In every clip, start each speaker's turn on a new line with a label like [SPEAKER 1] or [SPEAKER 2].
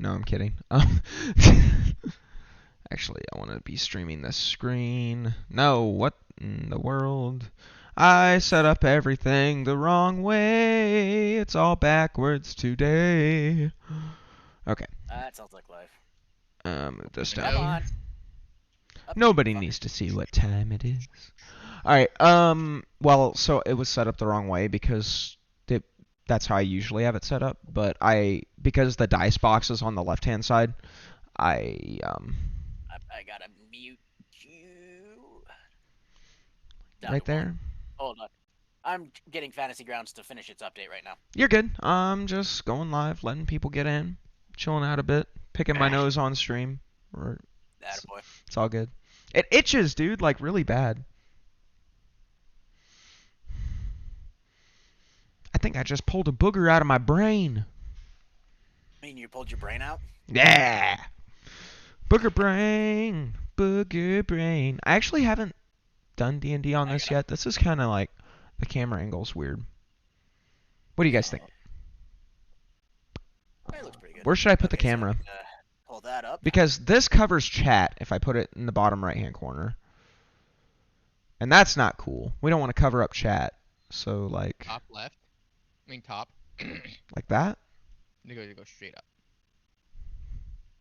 [SPEAKER 1] No, I'm kidding. Actually, I want to be streaming this screen. No, what in the world? I set up everything the wrong way. It's all backwards today. Okay.
[SPEAKER 2] That sounds like life.
[SPEAKER 1] Move this
[SPEAKER 2] Come
[SPEAKER 1] down here.
[SPEAKER 2] on. Up,
[SPEAKER 1] Nobody
[SPEAKER 2] fucker.
[SPEAKER 1] needs to see what time it is. Alright, well, so it was set up the wrong way because that's how I usually have it set up, but because the dice box is on the left-hand side, I
[SPEAKER 2] gotta mute you.
[SPEAKER 1] right there.
[SPEAKER 2] Hold on. I'm getting Fantasy Grounds to finish its update right now.
[SPEAKER 1] You're good. I'm just going live, letting people get in, chilling out a bit, picking my nose on stream.
[SPEAKER 2] Attaboy.
[SPEAKER 1] It's all good. It itches, dude, like really bad. I think I just pulled a booger out of my brain.
[SPEAKER 2] I mean, you pulled your brain out?
[SPEAKER 1] Yeah. Booger brain. Booger brain. I actually haven't done D&D on this yet. This is kind of like the camera angle's weird. What do you guys think?
[SPEAKER 2] It looks pretty good.
[SPEAKER 1] Where should I put the camera?
[SPEAKER 2] So pull that up.
[SPEAKER 1] Because this covers chat if I put it in the bottom right-hand corner. And that's not cool. We don't want to cover up chat. So, like...
[SPEAKER 3] Top left. I mean top.
[SPEAKER 1] Like that?
[SPEAKER 3] You go straight up.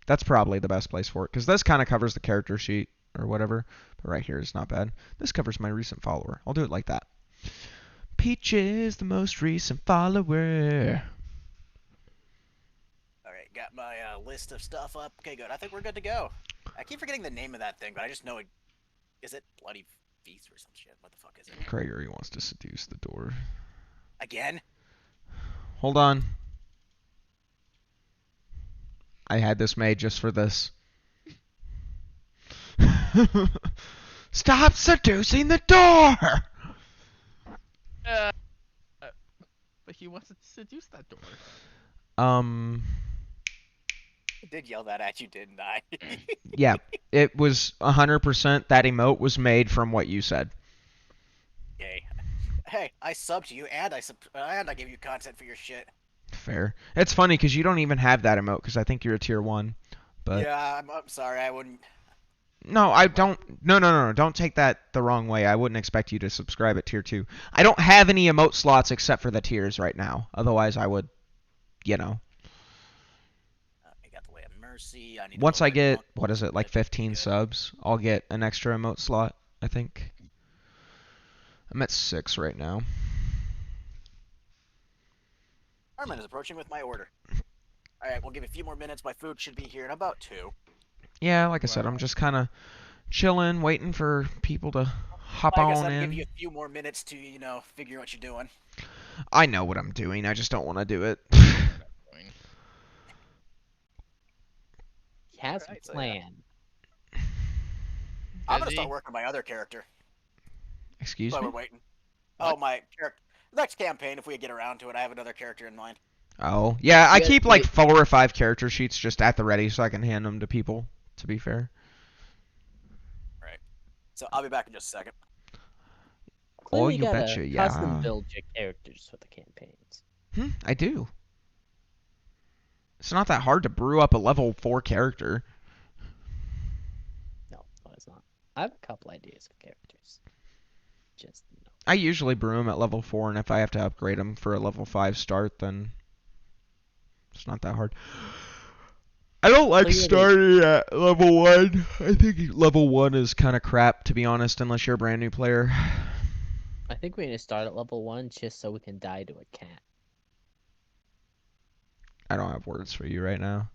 [SPEAKER 1] That's probably the best place for it. Because this kind of covers the character sheet or whatever. But right here is not bad. This covers my recent follower. I'll do it like that. Peach is the most recent follower.
[SPEAKER 2] Alright, got my list of stuff up. Okay, good. I think we're good to go. I keep forgetting the name of that thing, but I just know it... Is it Bloody Feast or some shit? What the fuck is it?
[SPEAKER 1] Gregory wants to seduce the door.
[SPEAKER 2] Again?
[SPEAKER 1] Hold on. I had this made just for this. Stop seducing the door!
[SPEAKER 3] But he wants to seduce that door.
[SPEAKER 1] I
[SPEAKER 2] did yell that at you, didn't I?
[SPEAKER 1] Yeah, it was 100% that emote was made from what you said.
[SPEAKER 2] Yay. Hey, I subbed you, and I gave you content for your shit.
[SPEAKER 1] Fair. It's funny because you don't even have that emote because I think you're a tier 1. But
[SPEAKER 2] yeah, I'm sorry, I wouldn't...
[SPEAKER 1] No, I don't... No. Don't take that the wrong way. I wouldn't expect you to subscribe at tier 2. I don't have any emote slots except for the tiers right now. Otherwise, I would, you know.
[SPEAKER 2] I got the Way of Mercy.
[SPEAKER 1] Once I get, what is it, like 15 subs, I'll get an extra emote slot, I think. I'm at 6 right now.
[SPEAKER 2] Armin is approaching with my order. Alright, we'll give it a few more minutes. My food should be here in about 2.
[SPEAKER 1] Yeah, like I said, I'm just kind of chilling, waiting for people to hop
[SPEAKER 2] I guess
[SPEAKER 1] on
[SPEAKER 2] I'll
[SPEAKER 1] in.
[SPEAKER 2] give you a few more minutes to, you know, figure what you're doing.
[SPEAKER 1] I know what I'm doing. I just don't want to do it.
[SPEAKER 4] He has a plan.
[SPEAKER 2] I'm going to start working on my other character.
[SPEAKER 1] Excuse
[SPEAKER 2] While
[SPEAKER 1] me?
[SPEAKER 2] we're waiting. Oh, my character. Next campaign, if we get around to it, I have another character in mind.
[SPEAKER 1] Oh, yeah, I keep like 4 or 5 character sheets just at the ready so I can hand them to people, to be fair.
[SPEAKER 2] Right. So I'll be back in just a second.
[SPEAKER 1] Oh, you betcha, yeah.
[SPEAKER 4] Custom build your characters for the campaigns.
[SPEAKER 1] I do. It's not that hard to brew up a level 4 character.
[SPEAKER 4] No, it's not. I have a couple ideas for characters. Just no.
[SPEAKER 1] I usually brew them at level 4, and if I have to upgrade them for a level 5 start, then it's not that hard. I don't like starting at level 1. I think level 1 is kind of crap, to be honest, unless you're a brand new player.
[SPEAKER 4] I think we're going to start at level 1 just so we can die to a cat.
[SPEAKER 1] I don't have words for you right now.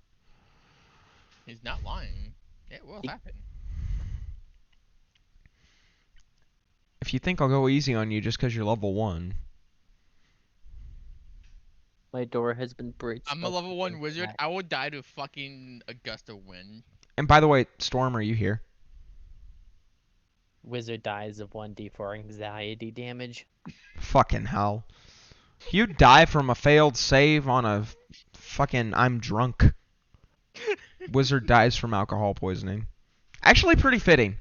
[SPEAKER 3] He's not lying. It will happen.
[SPEAKER 1] If you think I'll go easy on you just because you're level 1.
[SPEAKER 4] My door has been breached.
[SPEAKER 3] I'm a level 1 wizard. I will die to fucking a gust of wind.
[SPEAKER 1] And by the way, Storm, are you here?
[SPEAKER 4] Wizard dies of 1d4 anxiety damage.
[SPEAKER 1] Fucking hell. You die from a failed save on a fucking I'm drunk. Wizard dies from alcohol poisoning. Actually pretty fitting.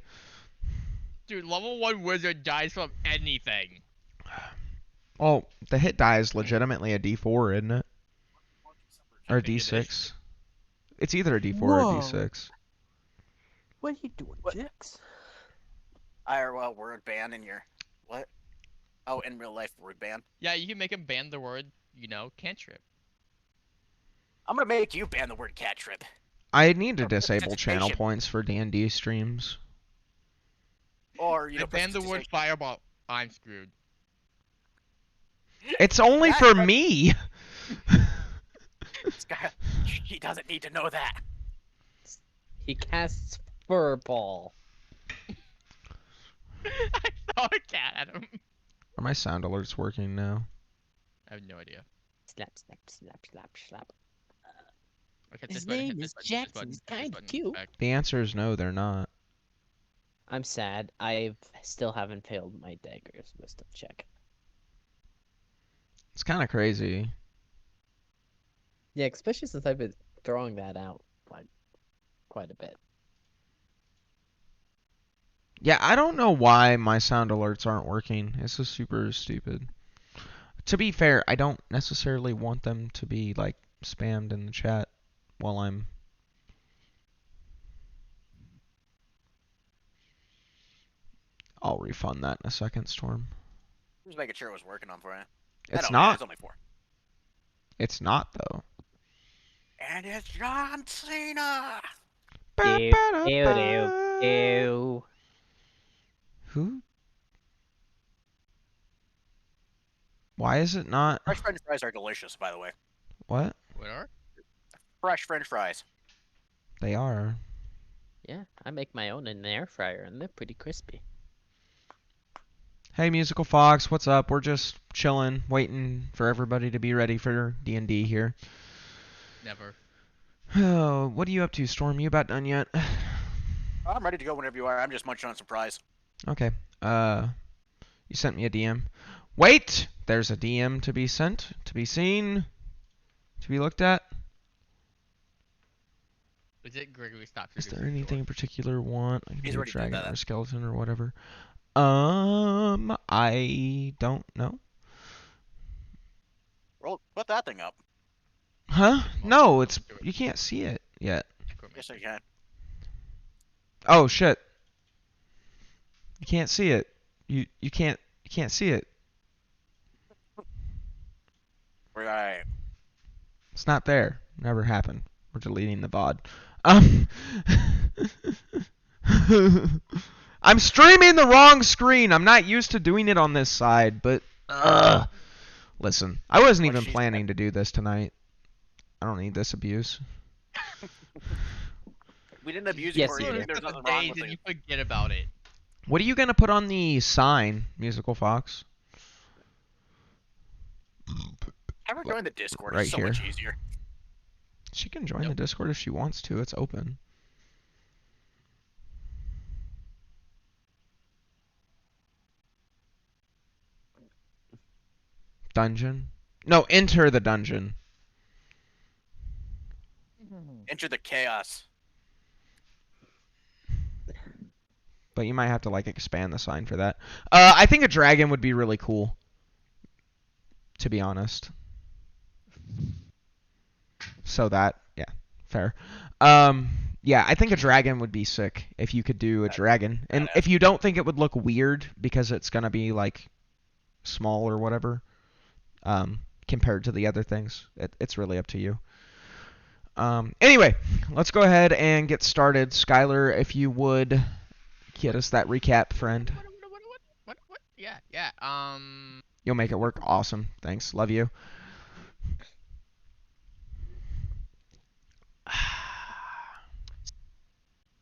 [SPEAKER 3] Dude, level 1 wizard dies from anything.
[SPEAKER 1] Well, the hit die is legitimately a D4, isn't it? Or a D6. It's either a D4 or a
[SPEAKER 4] Whoa.
[SPEAKER 1] D6.
[SPEAKER 4] What are you doing,
[SPEAKER 2] What?
[SPEAKER 4] Jix?
[SPEAKER 2] IRL word ban in your what? Oh, in real life word ban.
[SPEAKER 3] Yeah, you can make him ban the word, cantrip.
[SPEAKER 2] I'm gonna make you ban the word cat trip.
[SPEAKER 1] I need to
[SPEAKER 2] Or
[SPEAKER 1] disable channel
[SPEAKER 2] prestidigitation.
[SPEAKER 1] points for D&D streams.
[SPEAKER 2] Or
[SPEAKER 3] I ban the word
[SPEAKER 2] prestidigitation.
[SPEAKER 3] fireball. I'm screwed.
[SPEAKER 1] It's only
[SPEAKER 2] That-
[SPEAKER 1] for me.
[SPEAKER 2] This guy, he doesn't need to know that.
[SPEAKER 4] He casts Furball.
[SPEAKER 3] I saw a cat at him.
[SPEAKER 1] Are my sound alerts working now?
[SPEAKER 3] I have no idea.
[SPEAKER 4] Slap, slap, slap, slap, slap.
[SPEAKER 3] Okay,
[SPEAKER 4] His
[SPEAKER 3] this button,
[SPEAKER 4] name
[SPEAKER 3] hit
[SPEAKER 4] is
[SPEAKER 3] this button, hit this
[SPEAKER 4] Jackson.
[SPEAKER 3] button,
[SPEAKER 4] He's
[SPEAKER 3] hit this
[SPEAKER 4] kind of
[SPEAKER 3] button,
[SPEAKER 4] cute.
[SPEAKER 3] back.
[SPEAKER 1] The answer is no, they're not.
[SPEAKER 4] I'm sad. I still haven't failed my daggers wisdom check.
[SPEAKER 1] It's kind of crazy.
[SPEAKER 4] Yeah, especially since I've been throwing that out like quite a bit.
[SPEAKER 1] Yeah, I don't know why my sound alerts aren't working. It's just super stupid. To be fair, I don't necessarily want them to be like spammed in the chat while I'm... I'll refund that in a second, Storm.
[SPEAKER 2] Just making sure it was working on for you.
[SPEAKER 1] It's
[SPEAKER 2] Yeah,
[SPEAKER 1] not.
[SPEAKER 2] it's only 4.
[SPEAKER 1] It's not, though.
[SPEAKER 2] And it's John Cena.
[SPEAKER 4] Ew, ew, ew, ew.
[SPEAKER 1] Who? Why is it not?
[SPEAKER 2] Fresh French fries are delicious, by the way.
[SPEAKER 1] What?
[SPEAKER 3] What are?
[SPEAKER 2] Fresh French fries.
[SPEAKER 1] They are.
[SPEAKER 4] Yeah, I make my own in the air fryer, and they're pretty crispy.
[SPEAKER 1] Hey, Musical Fox, what's up? We're just chilling, waiting for everybody to be ready for D&D here.
[SPEAKER 3] Never.
[SPEAKER 1] Oh, what are you up to, Storm? You about done yet?
[SPEAKER 2] I'm ready to go whenever you are. I'm just munching on some fries.
[SPEAKER 1] Okay. You sent me a DM. Wait! There's a DM to be sent, to be seen, to be looked at.
[SPEAKER 3] Is it Gregory Stop?
[SPEAKER 1] Is there anything in particular you want? I can
[SPEAKER 2] He's
[SPEAKER 1] be a
[SPEAKER 2] already did
[SPEAKER 1] dragon
[SPEAKER 2] that.
[SPEAKER 1] or a skeleton or whatever. I don't know.
[SPEAKER 2] Roll, put that thing up.
[SPEAKER 1] Huh? No, it's you can't see it yet.
[SPEAKER 2] Yes, I can.
[SPEAKER 1] Oh shit. You can't see it. You can't see it.
[SPEAKER 2] Right.
[SPEAKER 1] It's not there. Never happened. We're deleting the VOD. Um I'm streaming the wrong screen. I'm not used to doing it on this side, but listen. I wasn't
[SPEAKER 2] What
[SPEAKER 1] even
[SPEAKER 2] she
[SPEAKER 1] planning to do this tonight. I don't need this abuse.
[SPEAKER 2] We didn't abuse
[SPEAKER 4] Yes,
[SPEAKER 2] you for
[SPEAKER 4] you
[SPEAKER 2] you.
[SPEAKER 4] did.
[SPEAKER 2] There's
[SPEAKER 3] Couple
[SPEAKER 2] nothing wrong
[SPEAKER 3] days
[SPEAKER 2] with
[SPEAKER 3] and
[SPEAKER 2] it.
[SPEAKER 3] you forget about it.
[SPEAKER 1] What are you going to put on the sign, Musical Fox?
[SPEAKER 2] Have her join the Discord.
[SPEAKER 1] Right
[SPEAKER 2] It's so
[SPEAKER 1] here.
[SPEAKER 2] much easier.
[SPEAKER 1] She can join
[SPEAKER 3] Yep.
[SPEAKER 1] the Discord if she wants to. It's open. Dungeon? No, enter the dungeon.
[SPEAKER 2] Enter the chaos.
[SPEAKER 1] But you might have to like expand the sign for that. I think a dragon would be really cool. To be honest. So that, yeah, fair. Yeah, I think a dragon would be sick if you could do a dragon. And if you don't think it would look weird because it's gonna be like small or whatever, compared to the other things, it's really up to you. Anyway, let's go ahead and get started. Skylar, if you would get us that recap, friend.
[SPEAKER 3] What? Yeah.
[SPEAKER 1] You'll make it work. Awesome. Thanks. Love you.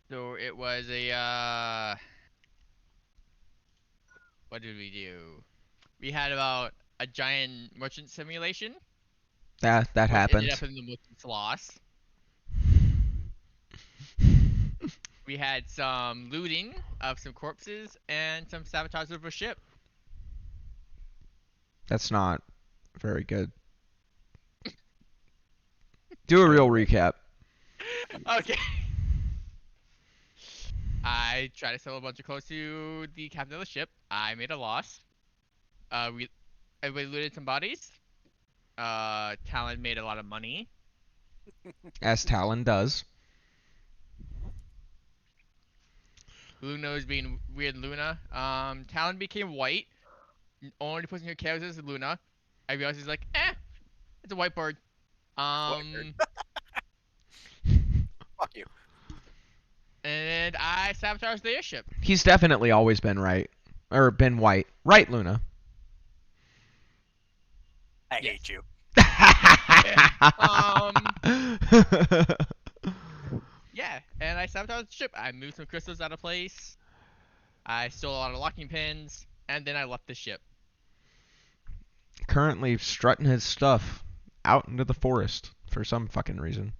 [SPEAKER 3] So it was what did we do? We had about a giant merchant simulation.
[SPEAKER 1] That
[SPEAKER 3] Which
[SPEAKER 1] happens.
[SPEAKER 3] ended up in the merchant's loss. We had some looting of some corpses and some sabotage of a ship.
[SPEAKER 1] That's not very good. Do a real recap.
[SPEAKER 3] Okay. I tried to sell a bunch of clothes to the captain of the ship. I made a loss. Everybody looted some bodies. Talon made a lot of money.
[SPEAKER 1] as Talon does.
[SPEAKER 3] Luna is being weird. Luna. Talon became white. Only person who cares is Luna. Everybody else is like, it's a white bird.
[SPEAKER 2] Whatever. Fuck you.
[SPEAKER 3] And I sabotaged the airship.
[SPEAKER 1] He's definitely always been right. Or been white. Right, Luna?
[SPEAKER 2] I
[SPEAKER 3] Yes.
[SPEAKER 2] hate you.
[SPEAKER 3] Yeah, and I sabotaged the ship. I moved some crystals out of place. I stole a lot of locking pins, and then I left the ship.
[SPEAKER 1] Currently strutting his stuff out into the forest for some fucking reason.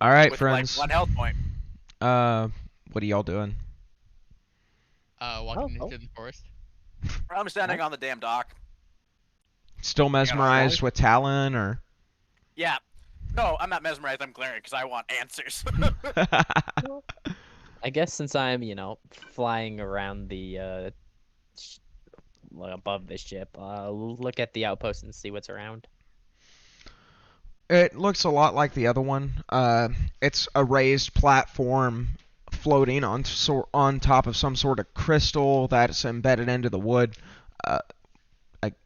[SPEAKER 1] All right,
[SPEAKER 2] With
[SPEAKER 1] friends.
[SPEAKER 2] like 1 health point.
[SPEAKER 1] What are y'all doing?
[SPEAKER 3] Walking
[SPEAKER 4] Oh.
[SPEAKER 3] into the forest.
[SPEAKER 2] I'm standing on the damn dock.
[SPEAKER 1] Still mesmerized with Talon, or?
[SPEAKER 2] Yeah. No, I'm not mesmerized. I'm glaring because I want answers.
[SPEAKER 4] I guess since I'm, flying around above the ship, I'll look at the outpost and see what's around.
[SPEAKER 1] It looks a lot like the other one. It's a raised platform floating on top of some sort of crystal that's embedded into the wood.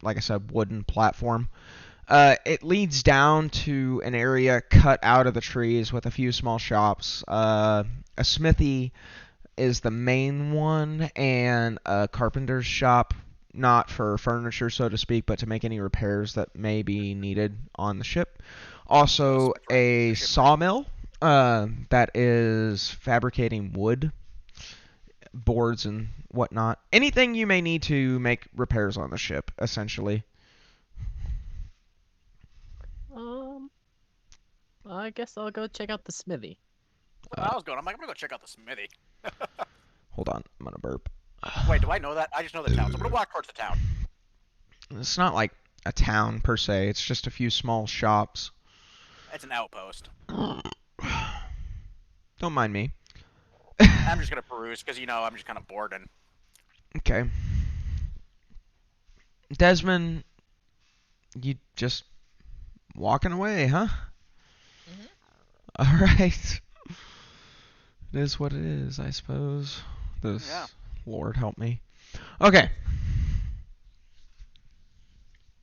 [SPEAKER 1] Like I said, wooden platform. It leads down to an area cut out of the trees with a few small shops. A smithy is the main one, and a carpenter's shop, not for furniture, so to speak, but to make any repairs that may be needed on the ship. Also, a sawmill that is fabricating wood, boards, and whatnot. Anything you may need to make repairs on the ship, essentially.
[SPEAKER 4] I guess I'll go check out the smithy.
[SPEAKER 2] Where I was going, I'm gonna go check out the smithy.
[SPEAKER 1] Hold on, I'm gonna burp.
[SPEAKER 2] Wait, do I know that? I just know the town. So I'm gonna walk towards the town.
[SPEAKER 1] It's not like a town per se. It's just a few small shops.
[SPEAKER 2] It's an outpost.
[SPEAKER 1] Don't mind me.
[SPEAKER 2] I'm just gonna peruse because I'm just kind of bored and.
[SPEAKER 1] Okay. Desmond, you just walking away, huh? All right. It is what it is, I suppose.
[SPEAKER 2] Yeah.
[SPEAKER 1] Lord help me. Okay.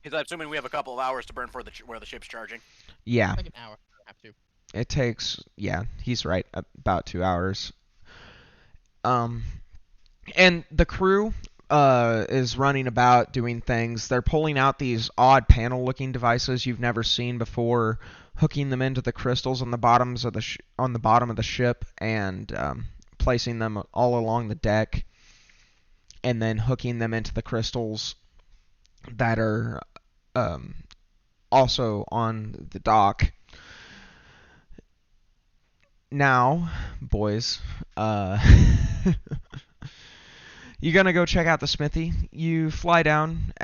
[SPEAKER 2] Because I'm assuming we have a couple of hours to burn for where the ship's charging.
[SPEAKER 1] Yeah.
[SPEAKER 3] Like an hour. I have to.
[SPEAKER 1] It takes, yeah, he's right, about 2 hours. And the crew is running about doing things. They're pulling out these odd panel-looking devices you've never seen before, hooking them into the crystals on the bottoms of on the bottom of the ship, and placing them all along the deck, and then hooking them into the crystals that are also on the dock. Now, boys, you're going to go check out the smithy. You fly down,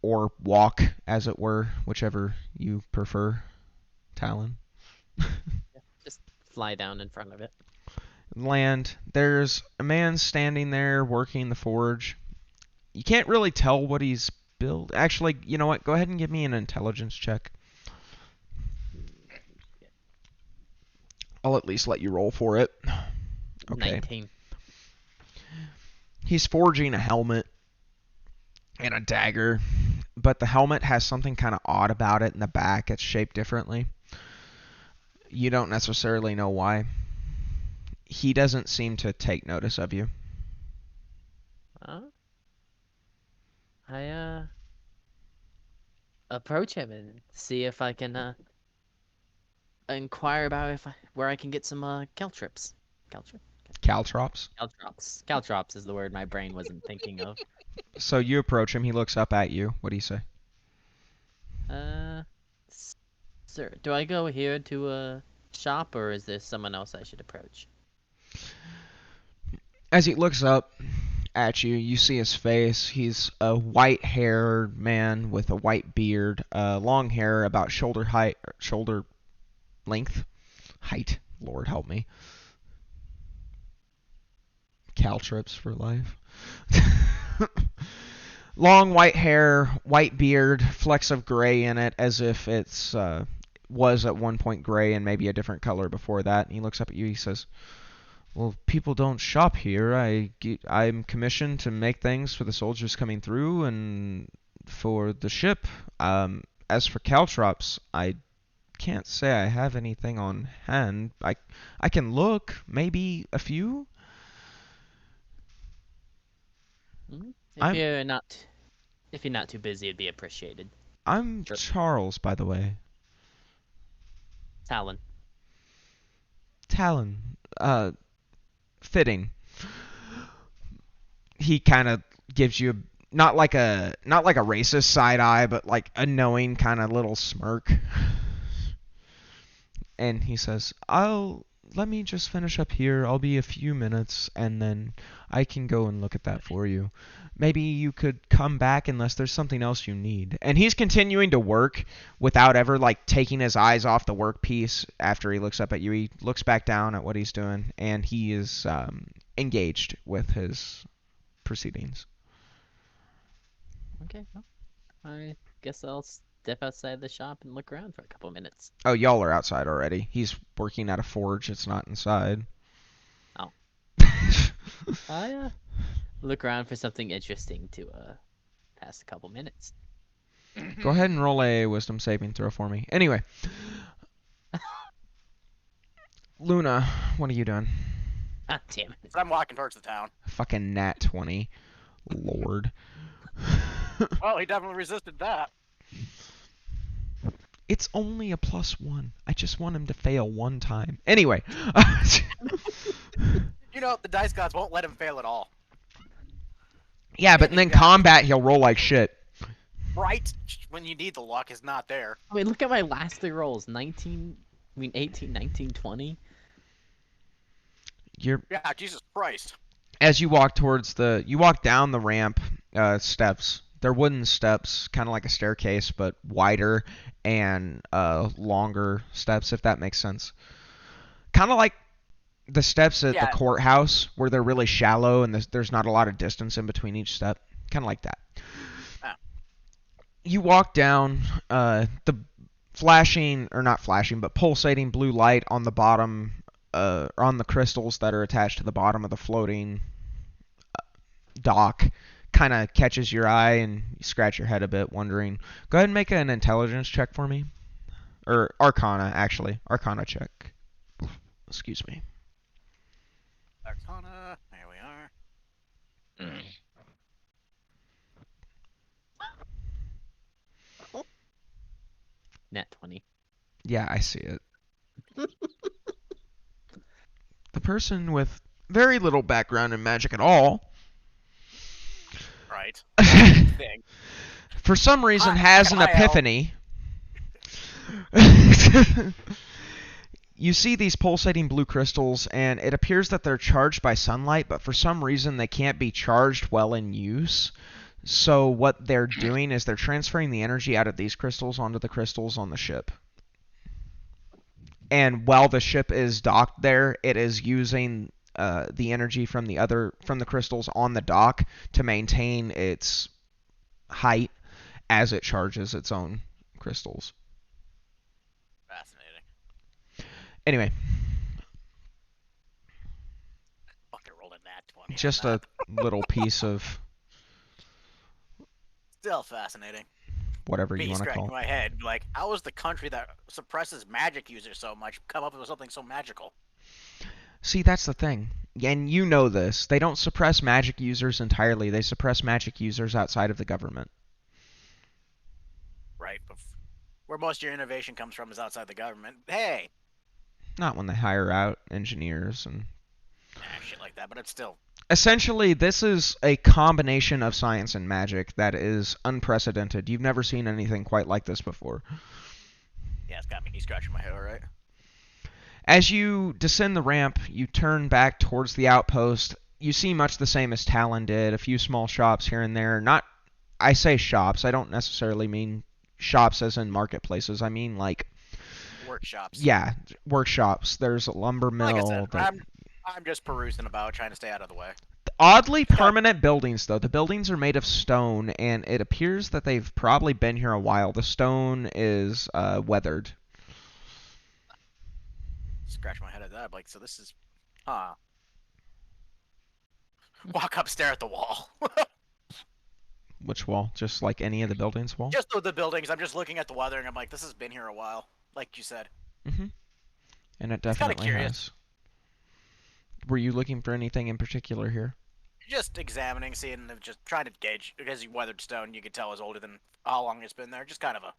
[SPEAKER 1] or walk, as it were, whichever you prefer, Talon.
[SPEAKER 4] Just fly down in front of it.
[SPEAKER 1] Land. There's a man standing there working the forge. You can't really tell what he's built. Actually, you know what? Go ahead and give me an intelligence check. I'll at least let you roll for it. Okay.
[SPEAKER 4] 19.
[SPEAKER 1] He's forging a helmet and a dagger, but the helmet has something kind of odd about it in the back. It's shaped differently. You don't necessarily know why. He doesn't seem to take notice of you.
[SPEAKER 4] I approach him and see if I can inquire about where I can get some caltrops.
[SPEAKER 1] Caltrops.
[SPEAKER 4] Caltrops is the word my brain wasn't thinking of.
[SPEAKER 1] So you approach him. He looks up at you. What do you say?
[SPEAKER 4] Sir, do I go here to a shop, or is there someone else I should approach?
[SPEAKER 1] As he looks up at you, you see his face. He's a white-haired man with a white beard, long hair about shoulder length, height. Lord help me. Caltrips for life. long white hair, white beard, flecks of gray in it, as if it's was at one point gray and maybe a different color before that. And he looks up at you. He says, "Well, people don't shop here. I'm commissioned to make things for the soldiers coming through and for the ship. As for caltrops, I can't say I have anything on hand. I can look, maybe a few."
[SPEAKER 4] If
[SPEAKER 1] I'm-
[SPEAKER 4] you're not too busy, it'd be appreciated.
[SPEAKER 1] I'm
[SPEAKER 4] Sure.
[SPEAKER 1] Charles, by the way.
[SPEAKER 4] Talon.
[SPEAKER 1] Talon. Fitting. He kind of gives you not like a racist side eye, but like a knowing kind of little smirk. And he says, let me just finish up here. I'll be a few minutes, and then I can go and look at that for you. Maybe you could come back unless there's something else you need." And he's continuing to work without ever like taking his eyes off the work piece. After he looks up at you, he looks back down at what he's doing, and he is engaged with his proceedings.
[SPEAKER 4] Okay, well, I guess I'll step outside the shop and look around for a couple minutes.
[SPEAKER 1] Oh, y'all are outside already. He's working at a forge. It's not inside.
[SPEAKER 4] Oh. I look around for something interesting to pass a couple minutes.
[SPEAKER 1] Go ahead and roll a wisdom saving throw for me. Anyway. Luna, what are you doing?
[SPEAKER 4] Ah, damn it.
[SPEAKER 2] So I'm walking towards the town.
[SPEAKER 1] Fucking nat 20. Lord.
[SPEAKER 2] Well, he definitely resisted that.
[SPEAKER 1] It's only a +1. I just want him to fail one time. Anyway.
[SPEAKER 2] You know, the dice gods won't let him fail at all.
[SPEAKER 1] Yeah, but in combat, he'll roll like shit.
[SPEAKER 2] Right when you need the luck is not there.
[SPEAKER 4] I mean, look at my last 3 rolls. 18, 19, 20.
[SPEAKER 2] Yeah, Jesus Christ.
[SPEAKER 1] As you walk down the ramp steps. They're wooden steps, kind of like a staircase, but wider and longer steps, if that makes sense. Kind of like the steps at the courthouse, where they're really shallow and there's not a lot of distance in between each step. Kind of like that.
[SPEAKER 2] Oh.
[SPEAKER 1] You walk down the flashing, or not flashing, but pulsating blue light on the bottom, on the crystals that are attached to the bottom of the floating dock, kind of catches your eye, and you scratch your head a bit, wondering. Go ahead and make an intelligence check for me. Or Arcana, actually. Arcana check. Excuse me.
[SPEAKER 2] Arcana, there we are.
[SPEAKER 4] Nat 20.
[SPEAKER 1] Yeah, I see it. The person with very little background in magic at all,
[SPEAKER 2] Right. Thing.
[SPEAKER 1] for some reason has an epiphany. You see these pulsating blue crystals, and it appears that they're charged by sunlight, but for some reason they can't be charged while in use. So what they're doing is they're transferring the energy out of these crystals onto the crystals on the ship. And while the ship is docked there, it is using the energy from the crystals on the dock to maintain its height as it charges its own crystals.
[SPEAKER 2] Fascinating.
[SPEAKER 1] Anyway,
[SPEAKER 2] Fucking rolled a nat 20.
[SPEAKER 1] just a little piece of
[SPEAKER 2] Still fascinating.
[SPEAKER 1] whatever you
[SPEAKER 2] Me
[SPEAKER 1] want to
[SPEAKER 2] scratching
[SPEAKER 1] call it.
[SPEAKER 2] my head. Like, how is the country that suppresses magic users so much come up with something so magical?
[SPEAKER 1] See, that's the thing. And you know this. They don't suppress magic users entirely. They suppress magic users outside of the government.
[SPEAKER 2] Right. But where most of your innovation comes from is outside the government. Hey!
[SPEAKER 1] Not when they hire out engineers and
[SPEAKER 2] Shit like that, but it's still...
[SPEAKER 1] Essentially, this is a combination of science and magic that is unprecedented. You've never seen anything quite like this before.
[SPEAKER 2] Yeah, it's got me scratching my head, alright?
[SPEAKER 1] As you descend the ramp, you turn back towards the outpost. You see much the same as Talon did, a few small shops here and there. I say shops, I don't necessarily mean shops as in marketplaces. I mean like...
[SPEAKER 2] Workshops.
[SPEAKER 1] Yeah, workshops. There's a lumber mill.
[SPEAKER 2] Like I said, I'm just perusing about, trying to stay out of the way.
[SPEAKER 1] Oddly permanent buildings, though. The buildings are made of stone, and it appears that they've probably been here a while. The stone is weathered.
[SPEAKER 2] Scratch my head at that. Like, so this is, huh? Walk up, stare at the wall.
[SPEAKER 1] Which wall? Just like any of the buildings' wall?
[SPEAKER 2] Just the buildings. I'm just looking at the weathering. I'm like, this has been here a while, like you said.
[SPEAKER 1] Mm-hmm. And it
[SPEAKER 2] Just kinda
[SPEAKER 1] definitely
[SPEAKER 2] curious.
[SPEAKER 1] has. Were you looking for anything in particular here?
[SPEAKER 2] Just examining, seeing, just trying to gauge. Because you weathered stone, you could tell it's older than how long it's been there. Just kind of a,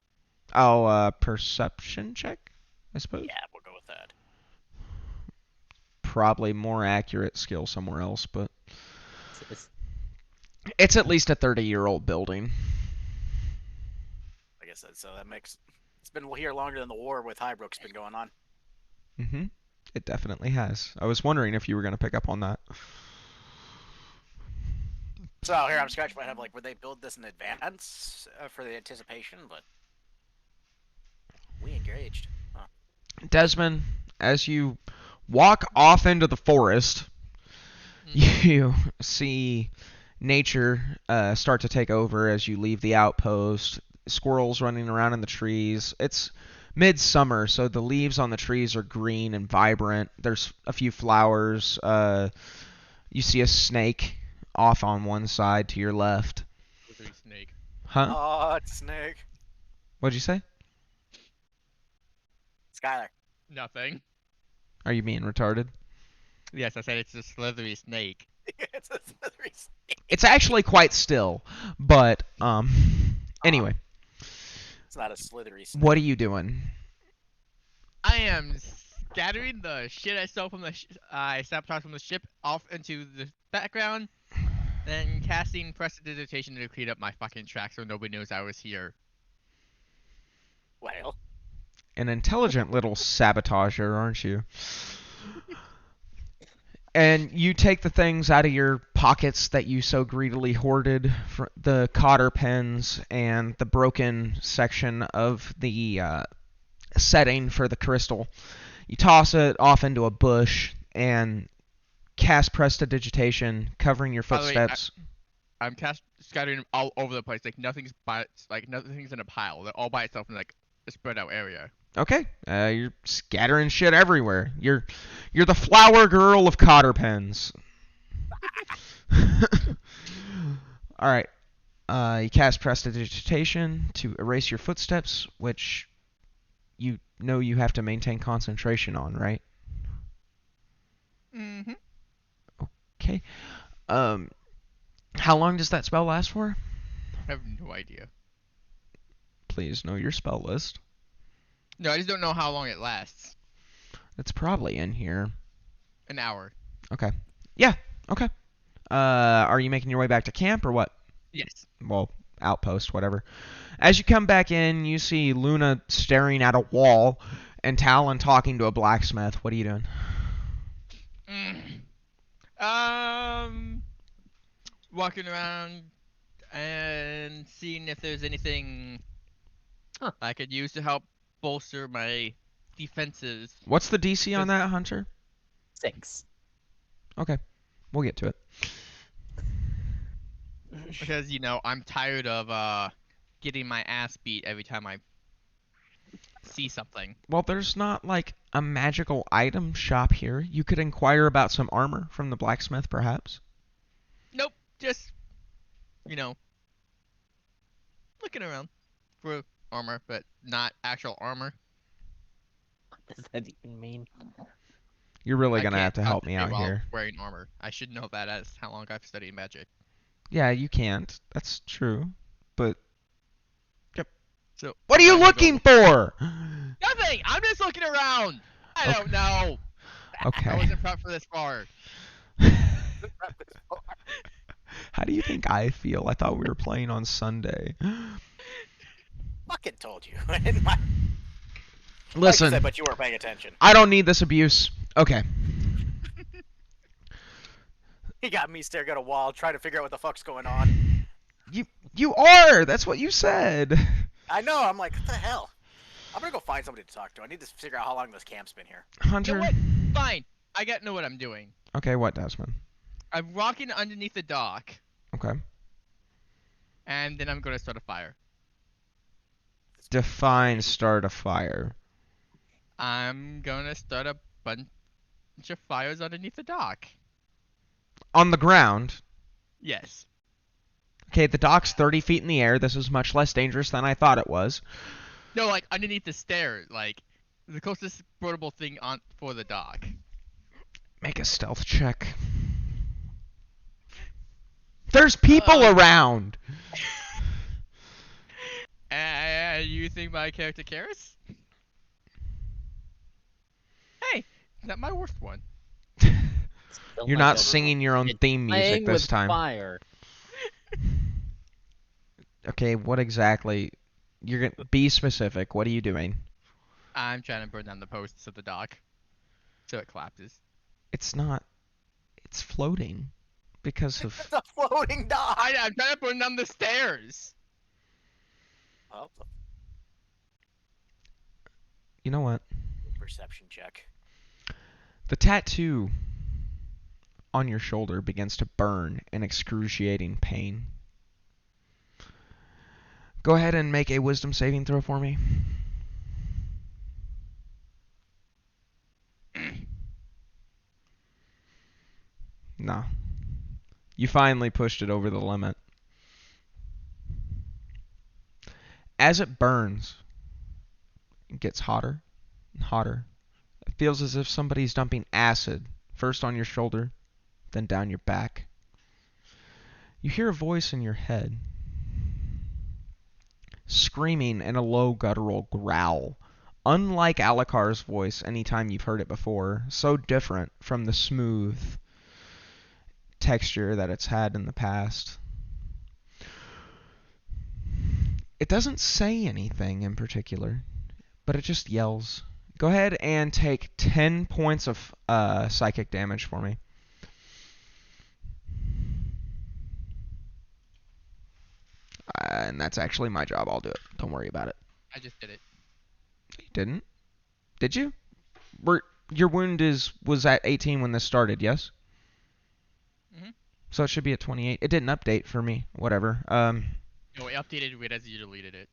[SPEAKER 1] Oh, perception check, I suppose?
[SPEAKER 2] yeah, we'll go with that.
[SPEAKER 1] Probably more accurate skill somewhere else, but
[SPEAKER 4] It's-
[SPEAKER 1] it's at least a 30-year-old building.
[SPEAKER 2] Like I said, so that makes, it's been here longer than the war with Highbrook's been going on.
[SPEAKER 1] Mm-hmm. It definitely has. I was wondering if you were going to pick up on that.
[SPEAKER 2] So here I'm scratching my head, like, would they build this in advance for the anticipation? But we engaged. Huh.
[SPEAKER 1] Desmond, as you walk off into the forest, you see nature start to take over as you leave the outpost. Squirrels running around in the trees. It's midsummer, so the leaves on the trees are green and vibrant. There's a few flowers. You see a snake off on one side to your left.
[SPEAKER 3] Slithery snake.
[SPEAKER 1] Huh?
[SPEAKER 2] Oh, it's a snake.
[SPEAKER 1] What'd you say?
[SPEAKER 2] Skylar.
[SPEAKER 3] Nothing.
[SPEAKER 1] Are you being retarded?
[SPEAKER 3] Yes, I said it's a slithery snake.
[SPEAKER 2] It's a slithery snake.
[SPEAKER 1] It's actually quite still, but anyway,
[SPEAKER 2] It's not a slithery snake.
[SPEAKER 1] what are you doing?
[SPEAKER 3] I am scattering the shit I stole from the I sabotaged from the ship off into the background, then casting prestidigitation to clean up my fucking tracks so nobody knows I was here.
[SPEAKER 2] Well,
[SPEAKER 1] An intelligent little sabotager, aren't you? And you take the things out of your pockets that you so greedily hoarded, the cotter pens and the broken section of the setting for the crystal. You toss it off into a bush and cast prestidigitation, covering your
[SPEAKER 3] By the way,
[SPEAKER 1] footsteps.
[SPEAKER 3] I'm scattering all over the place. Nothing's in a pile. They're all by itself in like a spread out area.
[SPEAKER 1] Okay, you're scattering shit everywhere. You're the flower girl of cotter pens. All right. You cast prestidigitation to erase your footsteps, which you know you have to maintain concentration on, right?
[SPEAKER 3] Mm-hmm.
[SPEAKER 1] Okay. How long does that spell last for?
[SPEAKER 3] I have no idea.
[SPEAKER 1] Please know your spell list.
[SPEAKER 3] No, I just don't know how long it lasts.
[SPEAKER 1] It's probably in here.
[SPEAKER 3] An hour.
[SPEAKER 1] Okay. Yeah. Okay. Are you making your way back to camp or what?
[SPEAKER 3] Yes.
[SPEAKER 1] Well, outpost, whatever. As you come back in, you see Luna staring at a wall and Talon talking to a blacksmith. What are you doing?
[SPEAKER 3] Walking around and seeing if there's anything I could use to help bolster my defenses.
[SPEAKER 1] What's the DC on that, Hunter?
[SPEAKER 4] 6.
[SPEAKER 1] Okay. We'll get to it.
[SPEAKER 3] Because, you know, I'm tired of getting my ass beat every time I see something.
[SPEAKER 1] Well, there's not like a magical item shop here. You could inquire about some armor from the blacksmith, perhaps.
[SPEAKER 3] Nope, just, you know, looking around for armor, but not actual armor.
[SPEAKER 4] What does that even mean?
[SPEAKER 1] You're really
[SPEAKER 3] I
[SPEAKER 1] going to have
[SPEAKER 3] can't
[SPEAKER 1] to help me
[SPEAKER 3] concentrate
[SPEAKER 1] out
[SPEAKER 3] while
[SPEAKER 1] here.
[SPEAKER 3] wearing armor. I should know that as how long I've studied magic.
[SPEAKER 1] Yeah, you can't. That's true. But
[SPEAKER 3] So
[SPEAKER 1] what are you
[SPEAKER 3] I'm gonna
[SPEAKER 1] looking
[SPEAKER 3] go-
[SPEAKER 1] for?
[SPEAKER 3] Nothing! I'm just looking around! I don't know! I
[SPEAKER 1] Okay.
[SPEAKER 3] wasn't prepped for this far.
[SPEAKER 1] How do you think I feel? I thought we were playing on Sunday.
[SPEAKER 2] fucking told you. In my- Like you
[SPEAKER 1] Listen,
[SPEAKER 2] said, but you weren't paying attention.
[SPEAKER 1] I don't need this abuse. Okay.
[SPEAKER 2] He got me staring at a wall, trying to figure out what the fuck's going on.
[SPEAKER 1] You are. That's what you said.
[SPEAKER 2] I know. I'm like, what the hell? I'm gonna go find somebody to talk to. I need to figure out how long this camp's been here.
[SPEAKER 3] You know
[SPEAKER 1] Hunter.
[SPEAKER 3] what? Fine. I know what I'm doing.
[SPEAKER 1] Okay, what, Desmond?
[SPEAKER 3] I'm walking underneath the dock,
[SPEAKER 1] Okay.
[SPEAKER 3] and then I'm gonna start a fire.
[SPEAKER 1] Define start a fire.
[SPEAKER 3] I'm gonna start a bunch of fires underneath the dock.
[SPEAKER 1] On the ground.
[SPEAKER 3] Yes.
[SPEAKER 1] Okay, the dock's 30 feet in the air. This is much less dangerous than I thought it was.
[SPEAKER 3] No, like underneath the stairs, like the closest portable thing on for the dock.
[SPEAKER 1] Make a stealth check. There's people around!
[SPEAKER 3] You think my character cares? Hey, not my worst one.
[SPEAKER 4] Don't
[SPEAKER 1] You're
[SPEAKER 4] like
[SPEAKER 1] not
[SPEAKER 4] that.
[SPEAKER 1] singing your own
[SPEAKER 4] It's
[SPEAKER 1] theme music
[SPEAKER 4] playing
[SPEAKER 1] this
[SPEAKER 4] with
[SPEAKER 1] time.
[SPEAKER 4] fire.
[SPEAKER 1] Okay, what exactly? You're gonna be specific. What are you doing?
[SPEAKER 3] I'm trying to burn down the posts of the dock, so it collapses.
[SPEAKER 1] It's not. It's floating because of.
[SPEAKER 2] It's a floating dock.
[SPEAKER 3] I'm trying to burn down the stairs.
[SPEAKER 2] Oh,
[SPEAKER 1] You know what?
[SPEAKER 2] perception check.
[SPEAKER 1] The tattoo on your shoulder begins to burn in excruciating pain. Go ahead and make a wisdom saving throw for me. No. You finally pushed it over the limit. As it burns, it gets hotter and hotter. It feels as if somebody's dumping acid, first on your shoulder, then down your back. You hear a voice in your head, screaming in a low guttural growl, unlike Alakar's voice anytime you've heard it before, so different from the smooth texture that it's had in the past. It doesn't say anything in particular, but it just yells. Go ahead and take 10 points of psychic damage for me. And that's actually my job. I'll do it. Don't worry about it.
[SPEAKER 3] I just did it.
[SPEAKER 1] You didn't? Did you? Your wound was at 18 when this started, yes?
[SPEAKER 3] Mhm.
[SPEAKER 1] So it should be at 28. It didn't update for me. Whatever.
[SPEAKER 3] No, it updated it as you deleted it.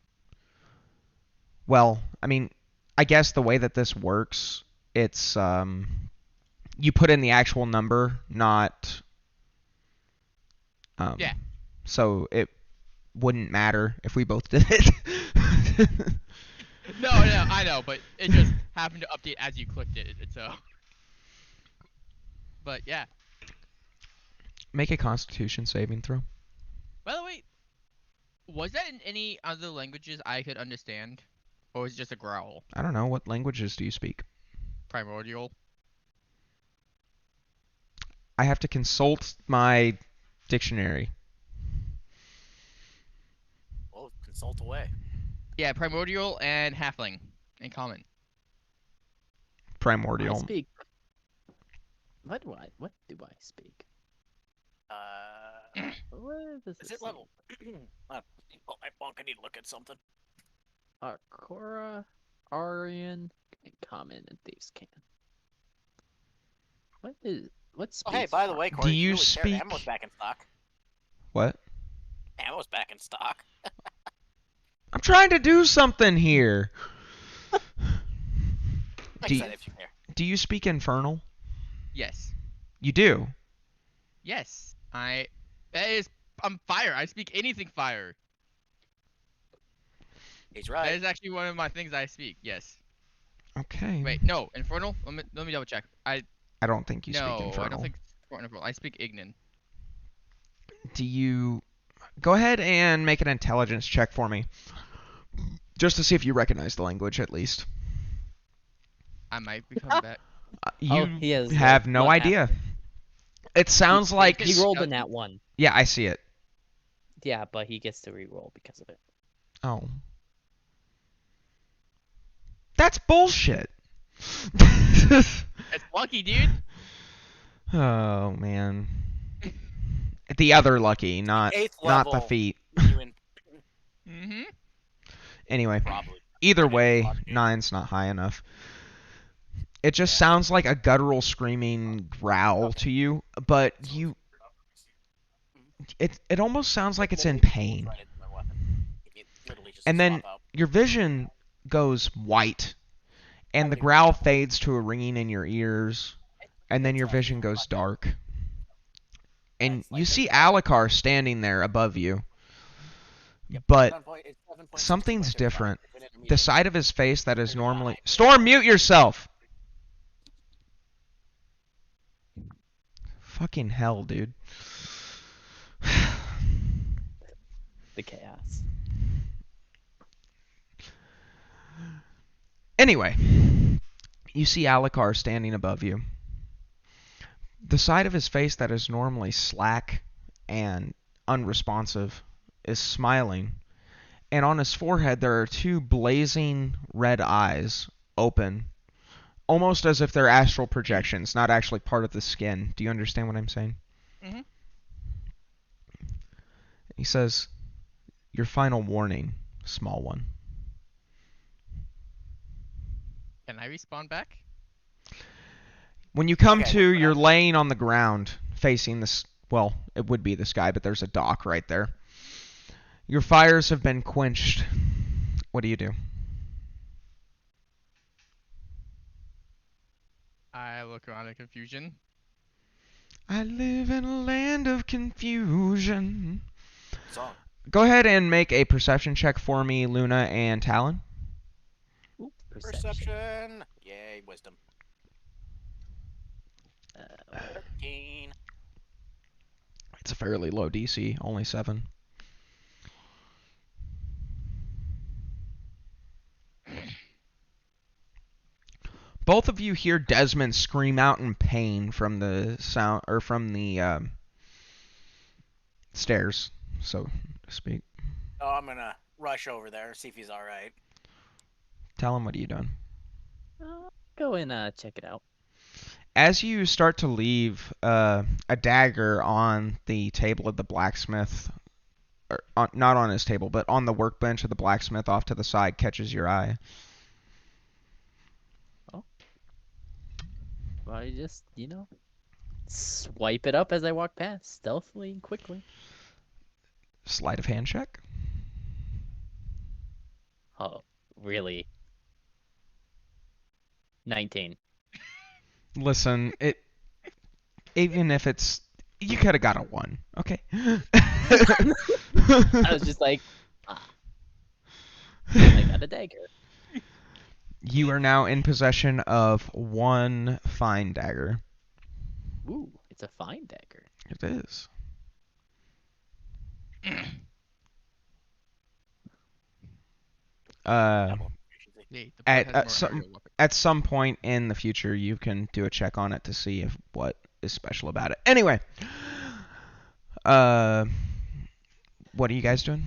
[SPEAKER 1] Well, I mean, I guess the way that this works, it's you put in the actual number, not
[SPEAKER 3] Yeah.
[SPEAKER 1] So it wouldn't matter if we both did it.
[SPEAKER 3] No, I know, but it just happened to update as you clicked it, so. But yeah.
[SPEAKER 1] Make a Constitution saving throw.
[SPEAKER 3] By the way, was that in any other languages I could understand, or was it just a growl?
[SPEAKER 1] I don't know. What languages do you speak?
[SPEAKER 3] Primordial.
[SPEAKER 1] I have to consult my dictionary.
[SPEAKER 2] Well, consult away.
[SPEAKER 3] Yeah, primordial and halfling in common.
[SPEAKER 4] I
[SPEAKER 1] Primordial.
[SPEAKER 4] speak. What do I speak? What does
[SPEAKER 2] Is
[SPEAKER 4] it
[SPEAKER 2] it level? Oh, my phone. I need to look at something.
[SPEAKER 4] Cora, Aryan, and Common, and Thieves' Can. What's
[SPEAKER 2] Oh, hey, by the way, Corey,
[SPEAKER 1] Do
[SPEAKER 2] if
[SPEAKER 1] you
[SPEAKER 2] really care,
[SPEAKER 1] speak-
[SPEAKER 2] ammo's back in stock.
[SPEAKER 1] What?
[SPEAKER 2] Ammo's back in stock.
[SPEAKER 1] I'm trying to do something here.
[SPEAKER 2] Like
[SPEAKER 1] Do
[SPEAKER 2] I
[SPEAKER 1] you-
[SPEAKER 2] said, if you care.
[SPEAKER 1] Do you speak Infernal?
[SPEAKER 3] Yes.
[SPEAKER 1] You do.
[SPEAKER 3] Yes. I'm fire. I speak anything fire.
[SPEAKER 2] He's
[SPEAKER 3] That
[SPEAKER 2] right.
[SPEAKER 3] is actually one of my things I speak. Yes.
[SPEAKER 1] Okay.
[SPEAKER 3] Wait, no, infernal. Let me double check.
[SPEAKER 1] I don't think you
[SPEAKER 3] No,
[SPEAKER 1] speak Infernal.
[SPEAKER 3] I don't think infernal. I speak ignan.
[SPEAKER 1] Do you... Go ahead and make an intelligence check for me. Just to see if you recognize the language, at least.
[SPEAKER 3] I might be coming back.
[SPEAKER 1] You
[SPEAKER 4] he has,
[SPEAKER 1] have no
[SPEAKER 4] what
[SPEAKER 1] idea.
[SPEAKER 4] happened?
[SPEAKER 1] It sounds like...
[SPEAKER 4] He rolled in that one.
[SPEAKER 1] Yeah, I see it.
[SPEAKER 4] Yeah, but he gets to re-roll because of it.
[SPEAKER 1] Oh. That's bullshit.
[SPEAKER 3] It's lucky, dude.
[SPEAKER 1] Oh, man. The other lucky, not
[SPEAKER 2] Eighth
[SPEAKER 1] not the
[SPEAKER 2] level.
[SPEAKER 1] feet.
[SPEAKER 2] You
[SPEAKER 3] Mm-hmm.
[SPEAKER 1] Anyway,
[SPEAKER 2] probably.
[SPEAKER 1] either
[SPEAKER 2] I didn't
[SPEAKER 1] way,
[SPEAKER 2] watch it.
[SPEAKER 1] 9's not high enough. It just
[SPEAKER 2] Yeah.
[SPEAKER 1] sounds like a guttural screaming growl to you, but It almost sounds like it's in
[SPEAKER 2] Literally
[SPEAKER 1] pain.
[SPEAKER 2] right into my weapon. If you literally just
[SPEAKER 1] And then
[SPEAKER 2] swap out.
[SPEAKER 1] your vision goes white, and the
[SPEAKER 2] Haven't even
[SPEAKER 1] growl
[SPEAKER 2] jumped.
[SPEAKER 1] fades to a ringing in your ears, and then your
[SPEAKER 2] It's like-
[SPEAKER 1] vision goes dark. And
[SPEAKER 2] It's like
[SPEAKER 1] you see
[SPEAKER 2] there's a-
[SPEAKER 1] Alucard standing there above you,
[SPEAKER 2] Yep,
[SPEAKER 1] but
[SPEAKER 2] 7.62
[SPEAKER 1] something's
[SPEAKER 2] by 35.
[SPEAKER 1] different.
[SPEAKER 2] It's an intermediate.
[SPEAKER 1] The side of his face that is
[SPEAKER 2] Figure it out.
[SPEAKER 1] normally... Storm, mute yourself! Fucking hell, dude.
[SPEAKER 4] The chaos.
[SPEAKER 1] Anyway, you see Alucard standing above you. The side of his face that is normally slack and unresponsive is smiling, and on his forehead there are two blazing red eyes open, almost as if they're astral projections, not actually part of the skin. Do you understand what I'm saying?
[SPEAKER 3] Mhm.
[SPEAKER 1] He says, "Your final warning, small one."
[SPEAKER 3] Can I respawn back?
[SPEAKER 1] When you come
[SPEAKER 2] Okay,
[SPEAKER 1] to,
[SPEAKER 2] what
[SPEAKER 1] you're
[SPEAKER 2] happened?
[SPEAKER 1] laying on the ground facing this. Well, it would be the sky, but there's a dock right there. Your fires have been quenched. What do you do?
[SPEAKER 3] I look around in confusion.
[SPEAKER 1] I live in a land of confusion.
[SPEAKER 2] Song.
[SPEAKER 1] Go ahead and make a perception check for me, Luna and Talon.
[SPEAKER 4] Ooh,
[SPEAKER 2] Perception. Yay, wisdom.
[SPEAKER 4] Uh,
[SPEAKER 2] 13.
[SPEAKER 1] It's a fairly low DC, only 7. Both of you hear Desmond scream out in pain from the sound or from the stairs, so to speak.
[SPEAKER 2] Oh, I'm gonna rush over there, see if he's alright.
[SPEAKER 1] Tell him what are you doing.
[SPEAKER 4] go and check it out.
[SPEAKER 1] As you start to leave, a dagger on the table of the blacksmith, or not on his table, but on the workbench of the blacksmith off to the side, catches your eye.
[SPEAKER 4] Well, I just, swipe it up as I walk past, stealthily and quickly.
[SPEAKER 1] Sleight of hand check.
[SPEAKER 4] Oh, really? 19.
[SPEAKER 1] Listen, even if it's, you could have got a 1, okay?
[SPEAKER 4] I was just like, I got a dagger.
[SPEAKER 1] You are now in possession of 1 fine dagger.
[SPEAKER 4] Ooh, it's a fine dagger.
[SPEAKER 1] It is.
[SPEAKER 2] Double efficiency.
[SPEAKER 3] Hey, the
[SPEAKER 1] At-
[SPEAKER 3] blood has
[SPEAKER 1] at
[SPEAKER 3] more
[SPEAKER 1] some-
[SPEAKER 3] aerial weapon.
[SPEAKER 1] At some point in the future, you can do a check on it to see if what is special about it. Anyway, what are you guys doing?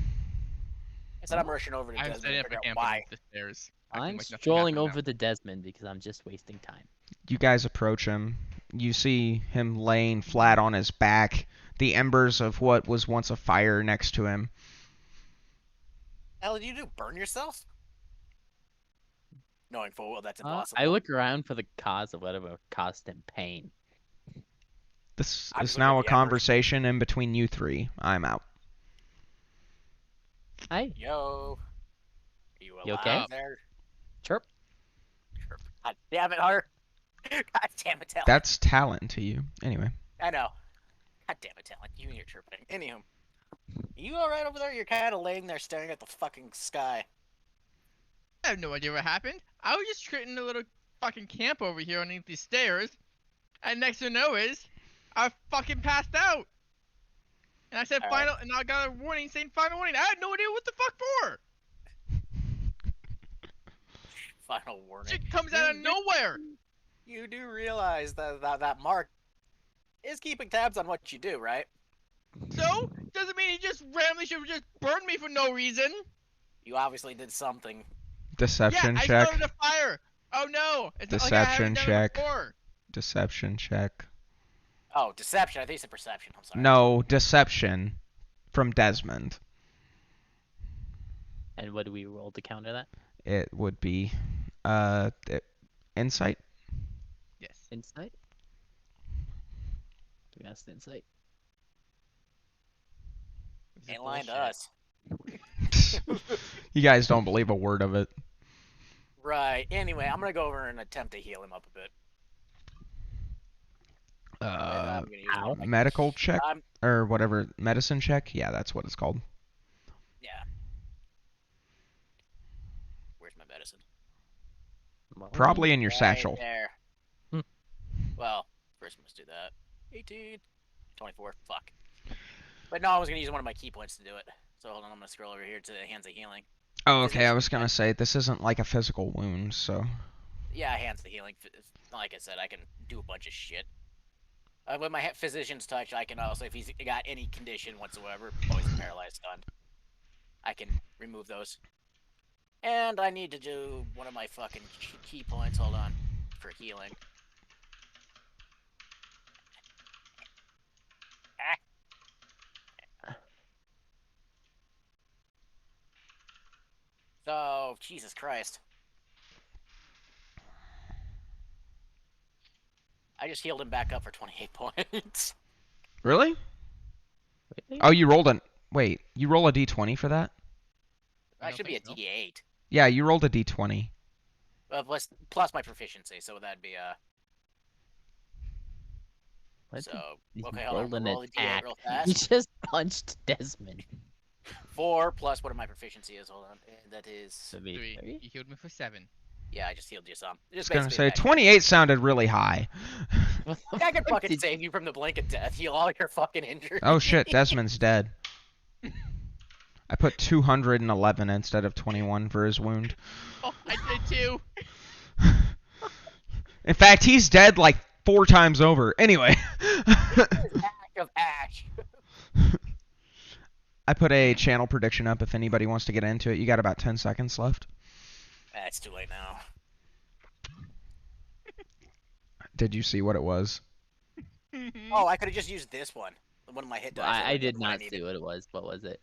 [SPEAKER 2] I said I'm rushing over to
[SPEAKER 3] I'm
[SPEAKER 2] Desmond
[SPEAKER 3] setting
[SPEAKER 2] to
[SPEAKER 3] up a
[SPEAKER 2] figure out
[SPEAKER 3] camp
[SPEAKER 2] why.
[SPEAKER 3] underneath the stairs. acting
[SPEAKER 4] I'm
[SPEAKER 3] like nothing
[SPEAKER 4] strolling
[SPEAKER 3] happened
[SPEAKER 4] over to Desmond because I'm just wasting time.
[SPEAKER 1] You guys approach him. You see him laying flat on his back, the embers of what was once a fire next to him.
[SPEAKER 2] Hell did you do? Burn yourself? Knowing full well that's impossible.
[SPEAKER 4] I look around for the cause of whatever caused him pain.
[SPEAKER 1] This
[SPEAKER 2] I'm
[SPEAKER 1] is
[SPEAKER 2] just looking
[SPEAKER 1] now
[SPEAKER 2] at
[SPEAKER 1] a
[SPEAKER 2] the embers.
[SPEAKER 1] conversation in between you three. I'm out.
[SPEAKER 4] Hi,
[SPEAKER 2] Yo. Are you alive
[SPEAKER 4] You okay?
[SPEAKER 2] there?
[SPEAKER 4] chirp.
[SPEAKER 2] God damn it, Hunter. God damn it, Talon.
[SPEAKER 1] That's talent to you. Anyway.
[SPEAKER 2] I know. God damn it, Talon. You and your chirping. Anywho. You alright over there? You're kind of laying there staring at the fucking sky.
[SPEAKER 3] I have no idea what happened. I was just creating a little fucking camp over here underneath these stairs, and next to know is, I fucking passed out. And I said
[SPEAKER 2] All
[SPEAKER 3] final, and I got a warning saying final warning. I had no idea what the fuck for.
[SPEAKER 2] Final warning.
[SPEAKER 3] Shit comes out of nowhere.
[SPEAKER 2] You do realize that Mark is keeping tabs on what you do, right?
[SPEAKER 3] So doesn't mean he just randomly should just burn me for no reason.
[SPEAKER 2] You obviously did something.
[SPEAKER 1] Deception
[SPEAKER 3] yeah, I
[SPEAKER 1] check.
[SPEAKER 3] started a fire. Oh no! It's not like I
[SPEAKER 1] Deception
[SPEAKER 3] haven't done
[SPEAKER 1] check.
[SPEAKER 3] it before.
[SPEAKER 1] Deception check.
[SPEAKER 2] Oh, deception. I think it's a perception. I'm sorry.
[SPEAKER 1] No, deception from Desmond.
[SPEAKER 4] And what do we roll to counter that?
[SPEAKER 1] It would be insight.
[SPEAKER 3] Yes.
[SPEAKER 4] Insight? We asked insight.
[SPEAKER 3] This is
[SPEAKER 2] Ain't lying to
[SPEAKER 3] bullshit.
[SPEAKER 2] us.
[SPEAKER 1] You guys don't believe a word of it.
[SPEAKER 2] Right. Anyway, I'm gonna go over and attempt to heal him up a bit. I'm gonna use one of my
[SPEAKER 1] Medical check
[SPEAKER 2] Um,
[SPEAKER 1] or whatever, medicine check. Yeah, that's what it's called.
[SPEAKER 2] yeah. Where's my medicine?
[SPEAKER 1] Probably in your
[SPEAKER 2] Right
[SPEAKER 1] satchel.
[SPEAKER 2] there.
[SPEAKER 4] Hmm.
[SPEAKER 2] Well, first must do that. 18. 24. Fuck. But no, I was gonna use one of my key points to do it. So hold on, I'm gonna scroll over here to the Hands of Healing.
[SPEAKER 1] Oh, okay. I
[SPEAKER 2] Physician
[SPEAKER 1] was gonna
[SPEAKER 2] check.
[SPEAKER 1] say this isn't like a physical wound, so.
[SPEAKER 2] Yeah, Hands of Healing. Like I said, I can do a bunch of shit. With my physician's touch, I can also, if he's got any condition whatsoever, poison, paralyzed, stunned, I can remove those. And I need to do one of my fucking key points. Hold on, for healing. So, Jesus Christ. I just healed him back up for 28 points.
[SPEAKER 1] Really?
[SPEAKER 4] Really?
[SPEAKER 1] Oh, you rolled a. Wait, you roll a d20 for that?
[SPEAKER 3] I
[SPEAKER 2] That
[SPEAKER 3] don't
[SPEAKER 2] should be a
[SPEAKER 3] think so.
[SPEAKER 2] D8.
[SPEAKER 1] Yeah, you rolled a d20.
[SPEAKER 2] Plus my proficiency, so that'd be
[SPEAKER 4] What
[SPEAKER 2] So,
[SPEAKER 4] did
[SPEAKER 2] okay,
[SPEAKER 4] he
[SPEAKER 2] hold on.
[SPEAKER 4] roll an
[SPEAKER 2] Roll the D8
[SPEAKER 4] attack?
[SPEAKER 2] real
[SPEAKER 4] He
[SPEAKER 2] fast.
[SPEAKER 4] just punched Desmond.
[SPEAKER 2] 4 plus what my proficiency is. Hold on. That is.
[SPEAKER 4] So it'd be
[SPEAKER 3] 3.
[SPEAKER 4] three?
[SPEAKER 3] You healed me for 7.
[SPEAKER 2] Yeah, I just healed you some.
[SPEAKER 1] I was
[SPEAKER 2] Just
[SPEAKER 1] gonna
[SPEAKER 2] basically
[SPEAKER 1] say
[SPEAKER 2] an extra.
[SPEAKER 1] 28 sounded really high.
[SPEAKER 4] What the
[SPEAKER 2] Yeah, I can
[SPEAKER 4] fuck
[SPEAKER 2] fucking
[SPEAKER 4] did
[SPEAKER 2] save you from the blink of death. Heal all your fucking injuries.
[SPEAKER 1] Oh shit, Desmond's dead. I put 211 instead of 21 for his wound.
[SPEAKER 3] Oh, I did too.
[SPEAKER 1] In fact, he's dead like 4 times over. Anyway.
[SPEAKER 2] Act of Ash.
[SPEAKER 1] I put a channel prediction up if anybody wants to get into it. You got about 10 seconds left.
[SPEAKER 2] It's too late now.
[SPEAKER 1] Did you see what it was?
[SPEAKER 2] Oh, I could have just used this one. One of my hit dice.
[SPEAKER 4] I did
[SPEAKER 2] What
[SPEAKER 4] not
[SPEAKER 2] needed.
[SPEAKER 4] see what it was. What was it?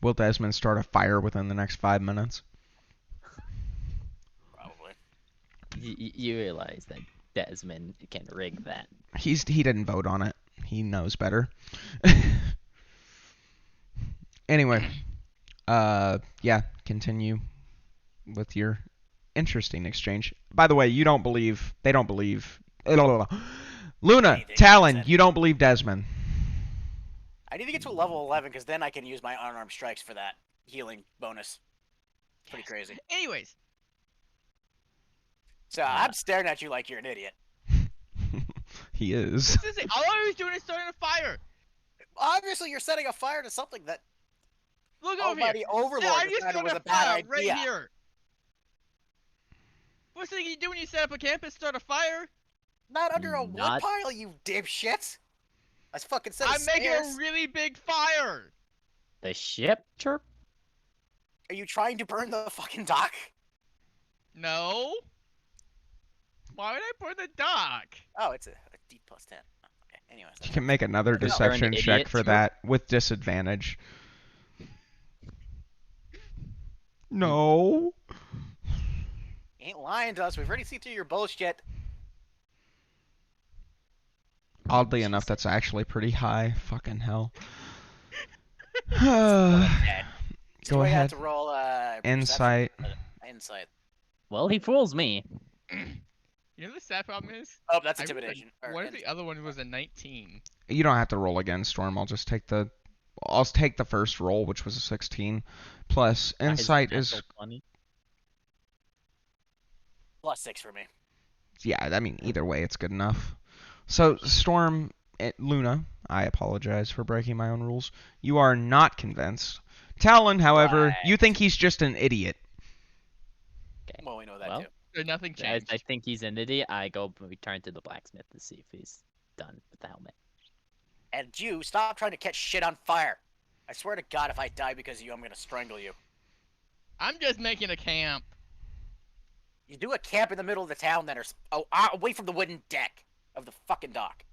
[SPEAKER 1] Will Desmond start a fire within the next 5 minutes?
[SPEAKER 2] Probably.
[SPEAKER 4] You realize that Desmond can rig that.
[SPEAKER 1] He didn't vote on it. He knows better. Anyway, yeah, continue with your interesting exchange. By the way, they don't believe. Luna,
[SPEAKER 2] Anything
[SPEAKER 1] Talon,
[SPEAKER 2] said.
[SPEAKER 1] you don't believe Desmond.
[SPEAKER 2] I need to get to a level 11 because then I can use my unarmed strikes for that healing bonus. Pretty crazy.
[SPEAKER 3] Anyways,
[SPEAKER 2] So I'm staring at you like you're an idiot.
[SPEAKER 1] He is.
[SPEAKER 3] this is it. All I was doing is starting a fire.
[SPEAKER 2] Obviously, you're setting a fire to something that
[SPEAKER 3] Look over here.
[SPEAKER 2] Almighty Overlord
[SPEAKER 3] I'm just
[SPEAKER 2] decided
[SPEAKER 3] starting
[SPEAKER 2] was
[SPEAKER 3] a
[SPEAKER 2] a bad
[SPEAKER 3] fire
[SPEAKER 2] idea.
[SPEAKER 3] right here. First thing you do when you set up a camp is start a fire.
[SPEAKER 2] Not under a
[SPEAKER 4] Not-
[SPEAKER 2] wood pile, you dipshit. I fucking said
[SPEAKER 3] I'm making
[SPEAKER 2] stairs.
[SPEAKER 3] a really big fire.
[SPEAKER 4] The ship chirp?
[SPEAKER 2] Are you trying to burn the fucking dock?
[SPEAKER 3] No. Why would I burn the dock?
[SPEAKER 2] Oh, it's a D plus 10. Oh, okay, anyways.
[SPEAKER 1] You can make another
[SPEAKER 2] No.
[SPEAKER 1] deception
[SPEAKER 4] You're an
[SPEAKER 1] check
[SPEAKER 4] idiot,
[SPEAKER 1] for
[SPEAKER 4] too.
[SPEAKER 1] that with disadvantage. No.
[SPEAKER 2] You ain't lying to us. We've already seen through your bullshit.
[SPEAKER 1] Oddly enough, that's actually pretty high. Fucking hell.
[SPEAKER 2] Dead.
[SPEAKER 1] Go
[SPEAKER 2] Do I have
[SPEAKER 1] ahead.
[SPEAKER 2] to roll perception?
[SPEAKER 1] Insight.
[SPEAKER 2] Insight.
[SPEAKER 4] Well, he fools me.
[SPEAKER 3] You know the sad problem is?
[SPEAKER 2] Oh, that's
[SPEAKER 3] I rolled a-
[SPEAKER 2] intimidation. Or
[SPEAKER 3] One of the
[SPEAKER 2] insight.
[SPEAKER 3] other ones was a 19.
[SPEAKER 1] You don't have to roll again, Storm. I'll take the first roll, which was a 16. Plus
[SPEAKER 4] His
[SPEAKER 1] insight
[SPEAKER 4] natural
[SPEAKER 1] is
[SPEAKER 4] 20.
[SPEAKER 2] Plus 6 for me.
[SPEAKER 1] yeah. I mean, either way, it's good enough. So Storm, Luna, I apologize for breaking my own rules. You are not convinced. Talon, however,
[SPEAKER 2] Right.
[SPEAKER 1] you think he's just an idiot.
[SPEAKER 4] Okay.
[SPEAKER 2] Well, we know that
[SPEAKER 4] Well,
[SPEAKER 2] too.
[SPEAKER 3] So nothing
[SPEAKER 4] As
[SPEAKER 3] changed.
[SPEAKER 4] I think he's an idiot, I go return to the blacksmith to see if he's done with the helmet.
[SPEAKER 2] And you, stop trying to catch shit on fire. I swear to God, if I die because of you, I'm gonna strangle you.
[SPEAKER 3] I'm just making a camp.
[SPEAKER 2] You do a camp in the middle of the town that are away from the wooden deck of the fucking dock.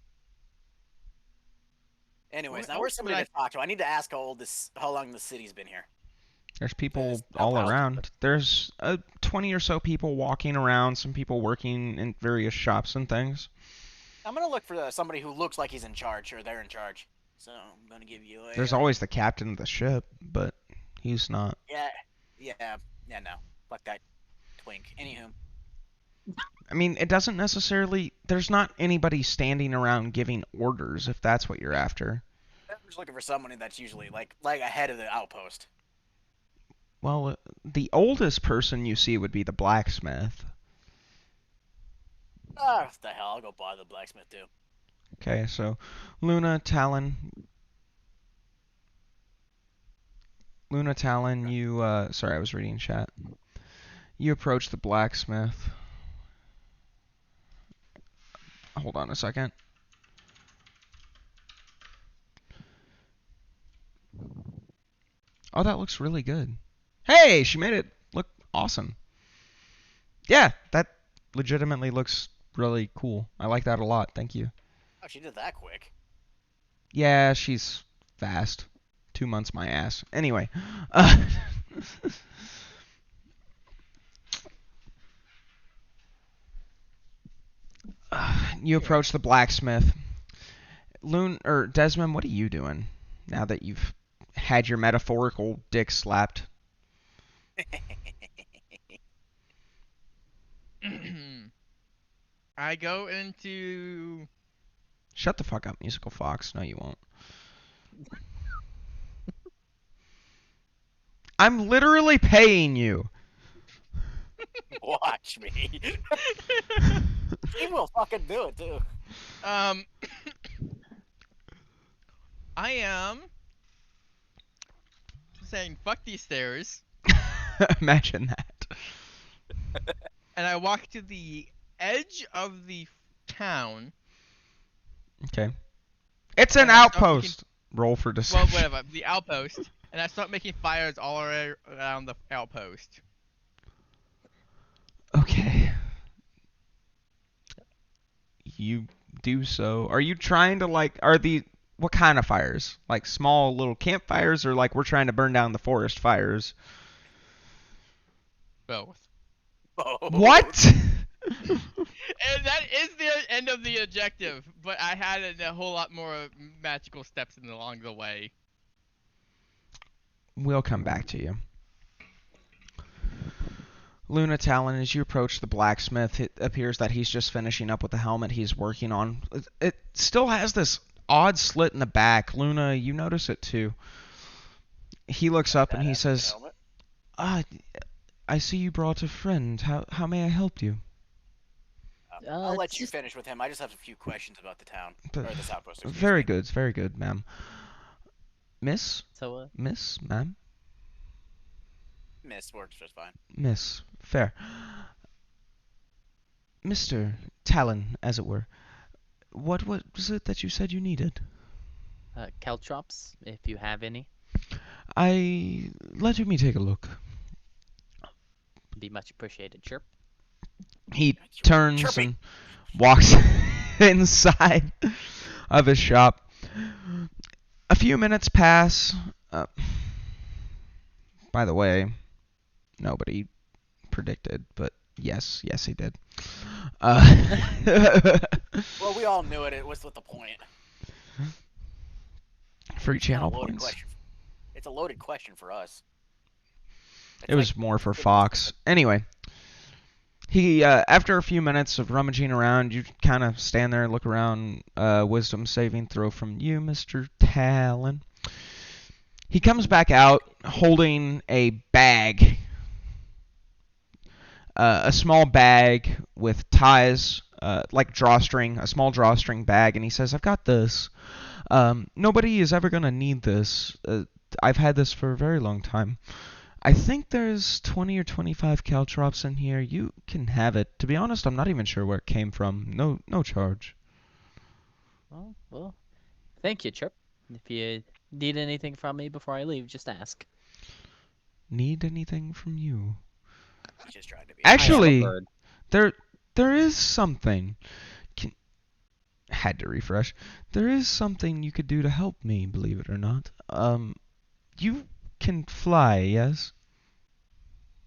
[SPEAKER 2] Anyways,
[SPEAKER 3] What
[SPEAKER 2] now where's
[SPEAKER 3] else
[SPEAKER 2] somebody
[SPEAKER 3] would
[SPEAKER 2] to talk to? I need to ask how long the city's been here.
[SPEAKER 1] There's people
[SPEAKER 2] There's
[SPEAKER 1] all
[SPEAKER 2] no
[SPEAKER 1] around. There's 20 or so people walking around. Some people working in various shops and things.
[SPEAKER 2] I'm gonna look for somebody who looks like he's in charge or they're in charge. So I'm gonna give you a.
[SPEAKER 1] There's always the captain of the ship, but he's not.
[SPEAKER 2] Yeah. No. Fuck that twink. Anywho.
[SPEAKER 1] I mean, it doesn't necessarily. There's not anybody standing around giving orders if that's what you're after.
[SPEAKER 2] I'm just looking for someone that's usually like ahead of the outpost.
[SPEAKER 1] Well, the oldest person you see would be the blacksmith.
[SPEAKER 2] Ah, what the hell? I'll go bother the blacksmith too.
[SPEAKER 1] Okay, so Luna, Talon. Luna, Talon, you. Sorry, I was reading chat. You approach the blacksmith. Hold on a second. Oh, that looks really good. Hey, she made it look awesome. Yeah, that legitimately looks really cool. I like that a lot. Thank you.
[SPEAKER 2] Oh, she did that quick.
[SPEAKER 1] Yeah, she's fast. 2 months my ass. Anyway. You approach the blacksmith. Desmond, what are you doing now that you've had your metaphorical dick slapped?
[SPEAKER 3] I go into.
[SPEAKER 1] Shut the fuck up, Musical Fox. No, you won't. I'm literally paying you.
[SPEAKER 2] Watch me. He will fucking do it too.
[SPEAKER 3] I am saying fuck these stairs,
[SPEAKER 1] Imagine that.
[SPEAKER 3] and I walk to the edge of the town.
[SPEAKER 1] Okay. It's an
[SPEAKER 3] And I start
[SPEAKER 1] outpost. Roll for
[SPEAKER 3] Well,
[SPEAKER 1] deception.
[SPEAKER 3] whatever, the outpost, and I start making fires all around the outpost.
[SPEAKER 1] Okay. You do so. Are you trying to what kind of fires? Like small little campfires or like we're trying to burn down the forest fires?
[SPEAKER 3] Both.
[SPEAKER 1] What?
[SPEAKER 3] And that is the end of the objective, but I had a whole lot more magical steps along the way.
[SPEAKER 1] We'll come back to you. Luna, Talon, as you approach the blacksmith, it appears that he's just finishing up with the helmet he's working on. It still has this odd slit in the back. Luna, you notice it too. He looks up and he says, I see you brought a friend. How may I help you?
[SPEAKER 2] I'll let you finish with him. I just have a few questions about the town. Or this outpost.
[SPEAKER 1] Very good, ma'am. Miss?
[SPEAKER 4] So,
[SPEAKER 1] Miss? Ma'am?
[SPEAKER 2] Miss works just fine.
[SPEAKER 1] Miss. Fair. Mr. Talon, as it were. What was it that you said you needed?
[SPEAKER 4] caltrops, if you have any,
[SPEAKER 1] Let me take a look.
[SPEAKER 4] be much appreciated. Chirp.
[SPEAKER 1] He turns
[SPEAKER 2] Chirping.
[SPEAKER 1] and walks inside of his shop. A few minutes pass. By the way, nobody predicted, but yes, he did.
[SPEAKER 2] Well, we all knew it. What's the point?
[SPEAKER 1] Free channel
[SPEAKER 2] It's a loaded
[SPEAKER 1] points.
[SPEAKER 2] question. It's a loaded question for us. It's
[SPEAKER 1] It was
[SPEAKER 2] like-
[SPEAKER 1] more for Fox. Anyway, he after a few minutes of rummaging around, you kind of stand there and look around. Wisdom saving throw from you, Mr. Talon. He comes back out holding a bag, a small bag with ties, like drawstring, a small drawstring bag, and he says, "I've got this. Nobody is ever gonna need this. I've had this for a very long time. I think there's 20 or 25 caltrops in here. You can have it. To be honest, I'm not even sure where it came from. No charge."
[SPEAKER 4] Oh, well, thank you, Chirp. If you need anything from me before I leave, just ask.
[SPEAKER 1] Need anything from you?
[SPEAKER 2] He's just trying to be.
[SPEAKER 1] Actually,
[SPEAKER 4] I am a bird.
[SPEAKER 1] there is something. Had to refresh. There is something you could do to help me, believe it or not. You can fly, yes?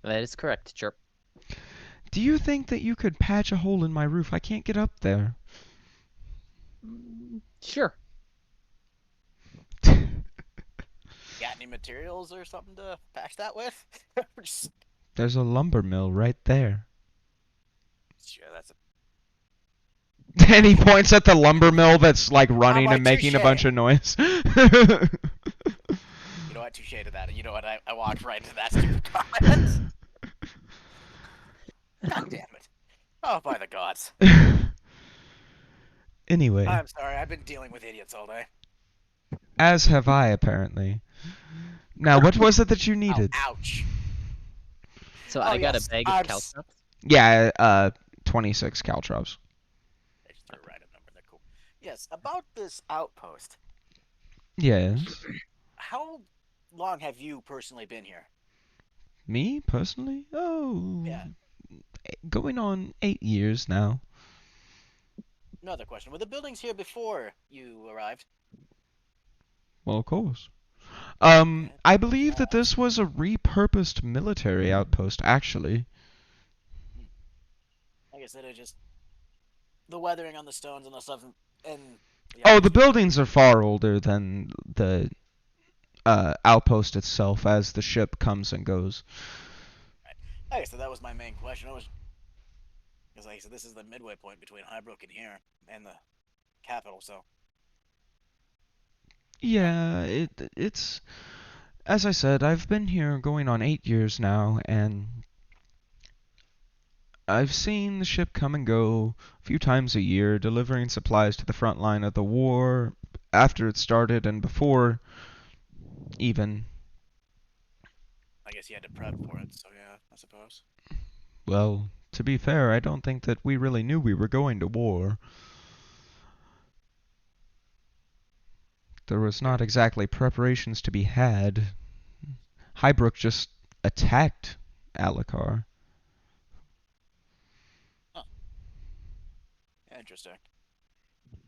[SPEAKER 4] That is correct, Chirp.
[SPEAKER 1] Do you think that you could patch a hole in my roof? I can't get up there.
[SPEAKER 4] Sure.
[SPEAKER 2] Any materials or something to patch that with? Just,
[SPEAKER 1] There's a lumber mill right there.
[SPEAKER 2] sure, that's a
[SPEAKER 1] And he points at the lumber mill that's like running
[SPEAKER 2] like,
[SPEAKER 1] and making a
[SPEAKER 2] touche.
[SPEAKER 1] bunch of noise.
[SPEAKER 2] You know what? Touche to that. You know what? I walked right into that stupid comment. God damn it. Oh, by the gods.
[SPEAKER 1] Anyway,
[SPEAKER 2] I'm sorry. I've been dealing with idiots all day.
[SPEAKER 1] as have I apparently. Now, what was it that you
[SPEAKER 2] Oh,
[SPEAKER 1] needed?
[SPEAKER 2] ouch.
[SPEAKER 4] So
[SPEAKER 2] Oh,
[SPEAKER 4] I got
[SPEAKER 2] yes,
[SPEAKER 4] a bag
[SPEAKER 2] I'm
[SPEAKER 4] of cow
[SPEAKER 2] s-
[SPEAKER 4] chops.
[SPEAKER 1] Yeah, 26 caltrops.
[SPEAKER 2] I just threw a random number. They're cool. Yes, about this outpost.
[SPEAKER 1] Yes.
[SPEAKER 2] How long have you personally been here?
[SPEAKER 1] Me, personally? Oh,
[SPEAKER 2] Yeah.
[SPEAKER 1] going on 8 years now.
[SPEAKER 2] Another question. Were the buildings here before you arrived?
[SPEAKER 1] Well, of course.
[SPEAKER 2] Okay.
[SPEAKER 1] I believe that this was a repurposed military outpost, actually.
[SPEAKER 2] Like I said, it just the weathering on the stones and the stuff, and
[SPEAKER 1] Oh, the buildings are far older than the outpost itself as the ship comes and goes.
[SPEAKER 2] Like I said, that was my main question. It was because, like I said, this is the midway point between Highbrook and here, and the capital. So
[SPEAKER 1] Yeah, it's as I said, I've been here going on 8 years now, and I've seen the ship come and go a few times a year, delivering supplies to the front line of the war, after it started and before even.
[SPEAKER 2] I guess you had to prep for it. So yeah, I suppose.
[SPEAKER 1] Well, to be fair, I don't think that we really knew we were going to war. There was not exactly preparations to be had. Highbrook just attacked Alikar.
[SPEAKER 2] Yeah, interesting.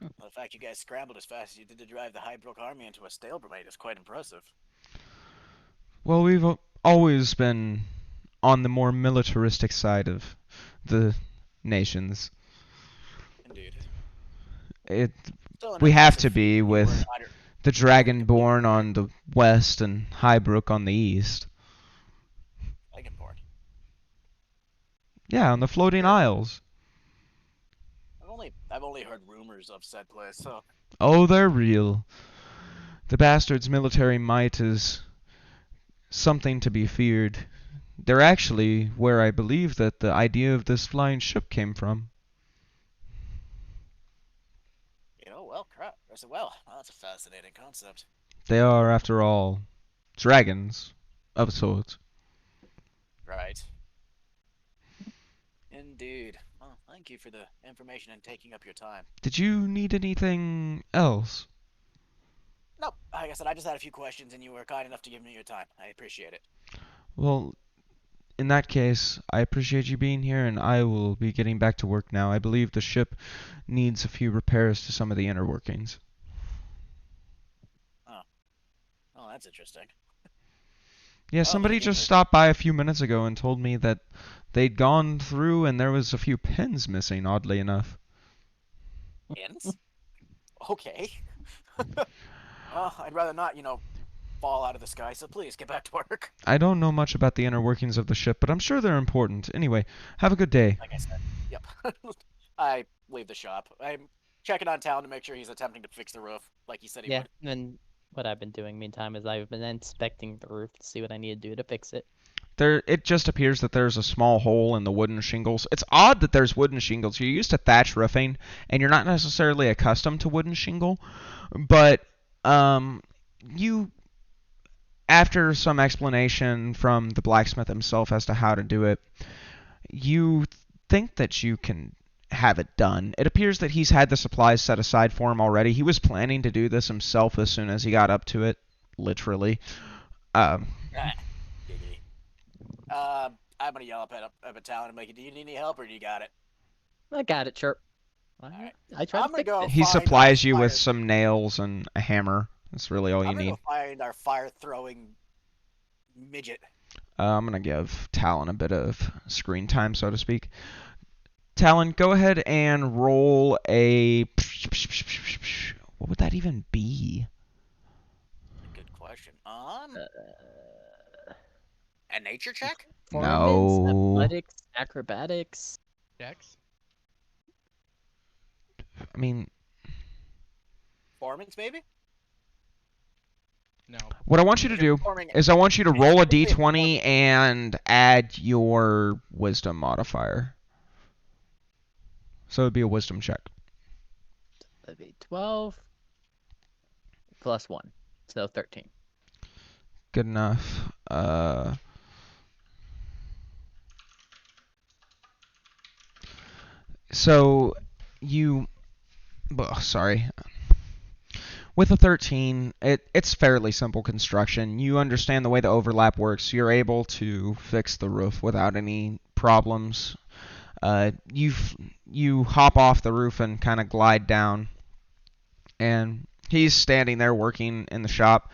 [SPEAKER 2] Well, the fact you guys scrambled as fast as you did to drive the Highbrook army into a stalemate is quite impressive.
[SPEAKER 1] Well, we've always been on the more militaristic side of the nations.
[SPEAKER 2] Indeed.
[SPEAKER 1] It
[SPEAKER 2] Still an
[SPEAKER 1] we have to
[SPEAKER 2] impressive feat
[SPEAKER 1] be
[SPEAKER 2] you were
[SPEAKER 1] with
[SPEAKER 2] utter-
[SPEAKER 1] the Dragonborn
[SPEAKER 2] completely
[SPEAKER 1] on the west and Highbrook on the east.
[SPEAKER 2] Dragonborn.
[SPEAKER 1] Yeah, on the floating
[SPEAKER 2] Sure.
[SPEAKER 1] isles.
[SPEAKER 2] I've only heard rumors of said place, so
[SPEAKER 1] Oh, they're real. The bastards' military might is something to be feared. They're actually where I believe that the idea of this flying ship came from.
[SPEAKER 2] well, crap. I said, well, that's a fascinating concept.
[SPEAKER 1] They are, after all, dragons of sorts.
[SPEAKER 2] Right. Indeed. Well, thank you for the information and taking up your time.
[SPEAKER 1] Did you need anything else?
[SPEAKER 2] Nope. Like I said, I just had a few questions, and you were kind enough to give me your time. I appreciate it.
[SPEAKER 1] Well, in that case, I appreciate you being here, and I will be getting back to work now. I believe the ship needs a few repairs to some of the inner workings.
[SPEAKER 2] Oh, that's interesting.
[SPEAKER 1] Yeah,
[SPEAKER 2] Well,
[SPEAKER 1] somebody
[SPEAKER 2] maybe
[SPEAKER 1] just stopped by a few minutes ago and told me that they'd gone through and there was a few pins missing, oddly enough.
[SPEAKER 2] Pins? Okay. Well, I'd rather not, fall out of the sky, so please get back to work.
[SPEAKER 1] I don't know much about the inner workings of the ship, but I'm sure they're important. Anyway, have a good day.
[SPEAKER 2] Like I said. Yep. I leave the shop. I'm checking on Talon to make sure he's attempting to fix the roof, like he said he
[SPEAKER 4] Yeah,
[SPEAKER 2] would.
[SPEAKER 4] and what I've been doing meantime is I've been inspecting the roof to see what I need to do to fix it.
[SPEAKER 1] It just appears that there's a small hole in the wooden shingles. It's odd that there's wooden shingles. You're used to thatch roofing, and you're not necessarily accustomed to wooden shingle, but you, after some explanation from the blacksmith himself as to how to do it, you think that you can have it done. It appears that he's had the supplies set aside for him already. He was planning to do this himself as soon as he got up to it, literally.
[SPEAKER 2] Giggity. I'm gonna yell up at Talon and make it. Do you need any help, or do you got it?
[SPEAKER 4] I got it, Chirp.
[SPEAKER 2] Alright.
[SPEAKER 4] I tried
[SPEAKER 2] I'm
[SPEAKER 4] to
[SPEAKER 2] gonna
[SPEAKER 4] fix
[SPEAKER 2] go
[SPEAKER 4] it.
[SPEAKER 1] He
[SPEAKER 2] find
[SPEAKER 1] supplies
[SPEAKER 2] our
[SPEAKER 1] you with
[SPEAKER 2] fire-
[SPEAKER 1] some nails and a hammer. That's really all you
[SPEAKER 2] I'm gonna
[SPEAKER 1] need.
[SPEAKER 2] go find our fire-throwing midget.
[SPEAKER 1] I'm going to give Talon a bit of screen time, so to speak. Talon, go ahead and roll a... What would that even be?
[SPEAKER 2] Good question.
[SPEAKER 4] Uh,
[SPEAKER 2] A nature check?
[SPEAKER 4] Performance,
[SPEAKER 1] No.
[SPEAKER 4] athletics, acrobatics.
[SPEAKER 3] Dex.
[SPEAKER 1] I mean,
[SPEAKER 2] Performance, maybe?
[SPEAKER 3] No.
[SPEAKER 1] what I want you to
[SPEAKER 2] If you're
[SPEAKER 1] do
[SPEAKER 2] performing,
[SPEAKER 1] is I want you to
[SPEAKER 2] if
[SPEAKER 1] roll a
[SPEAKER 2] you're
[SPEAKER 1] d20
[SPEAKER 2] performing-
[SPEAKER 1] and add your wisdom modifier. So it'd be a wisdom check.
[SPEAKER 4] That'd be 12 plus 1, so 13.
[SPEAKER 1] Good enough. So you, sorry. With a 13, it's fairly simple construction. You understand the way the overlap works. You're able to fix the roof without any problems. You hop off the roof and kind of glide down, and he's standing there working in the shop,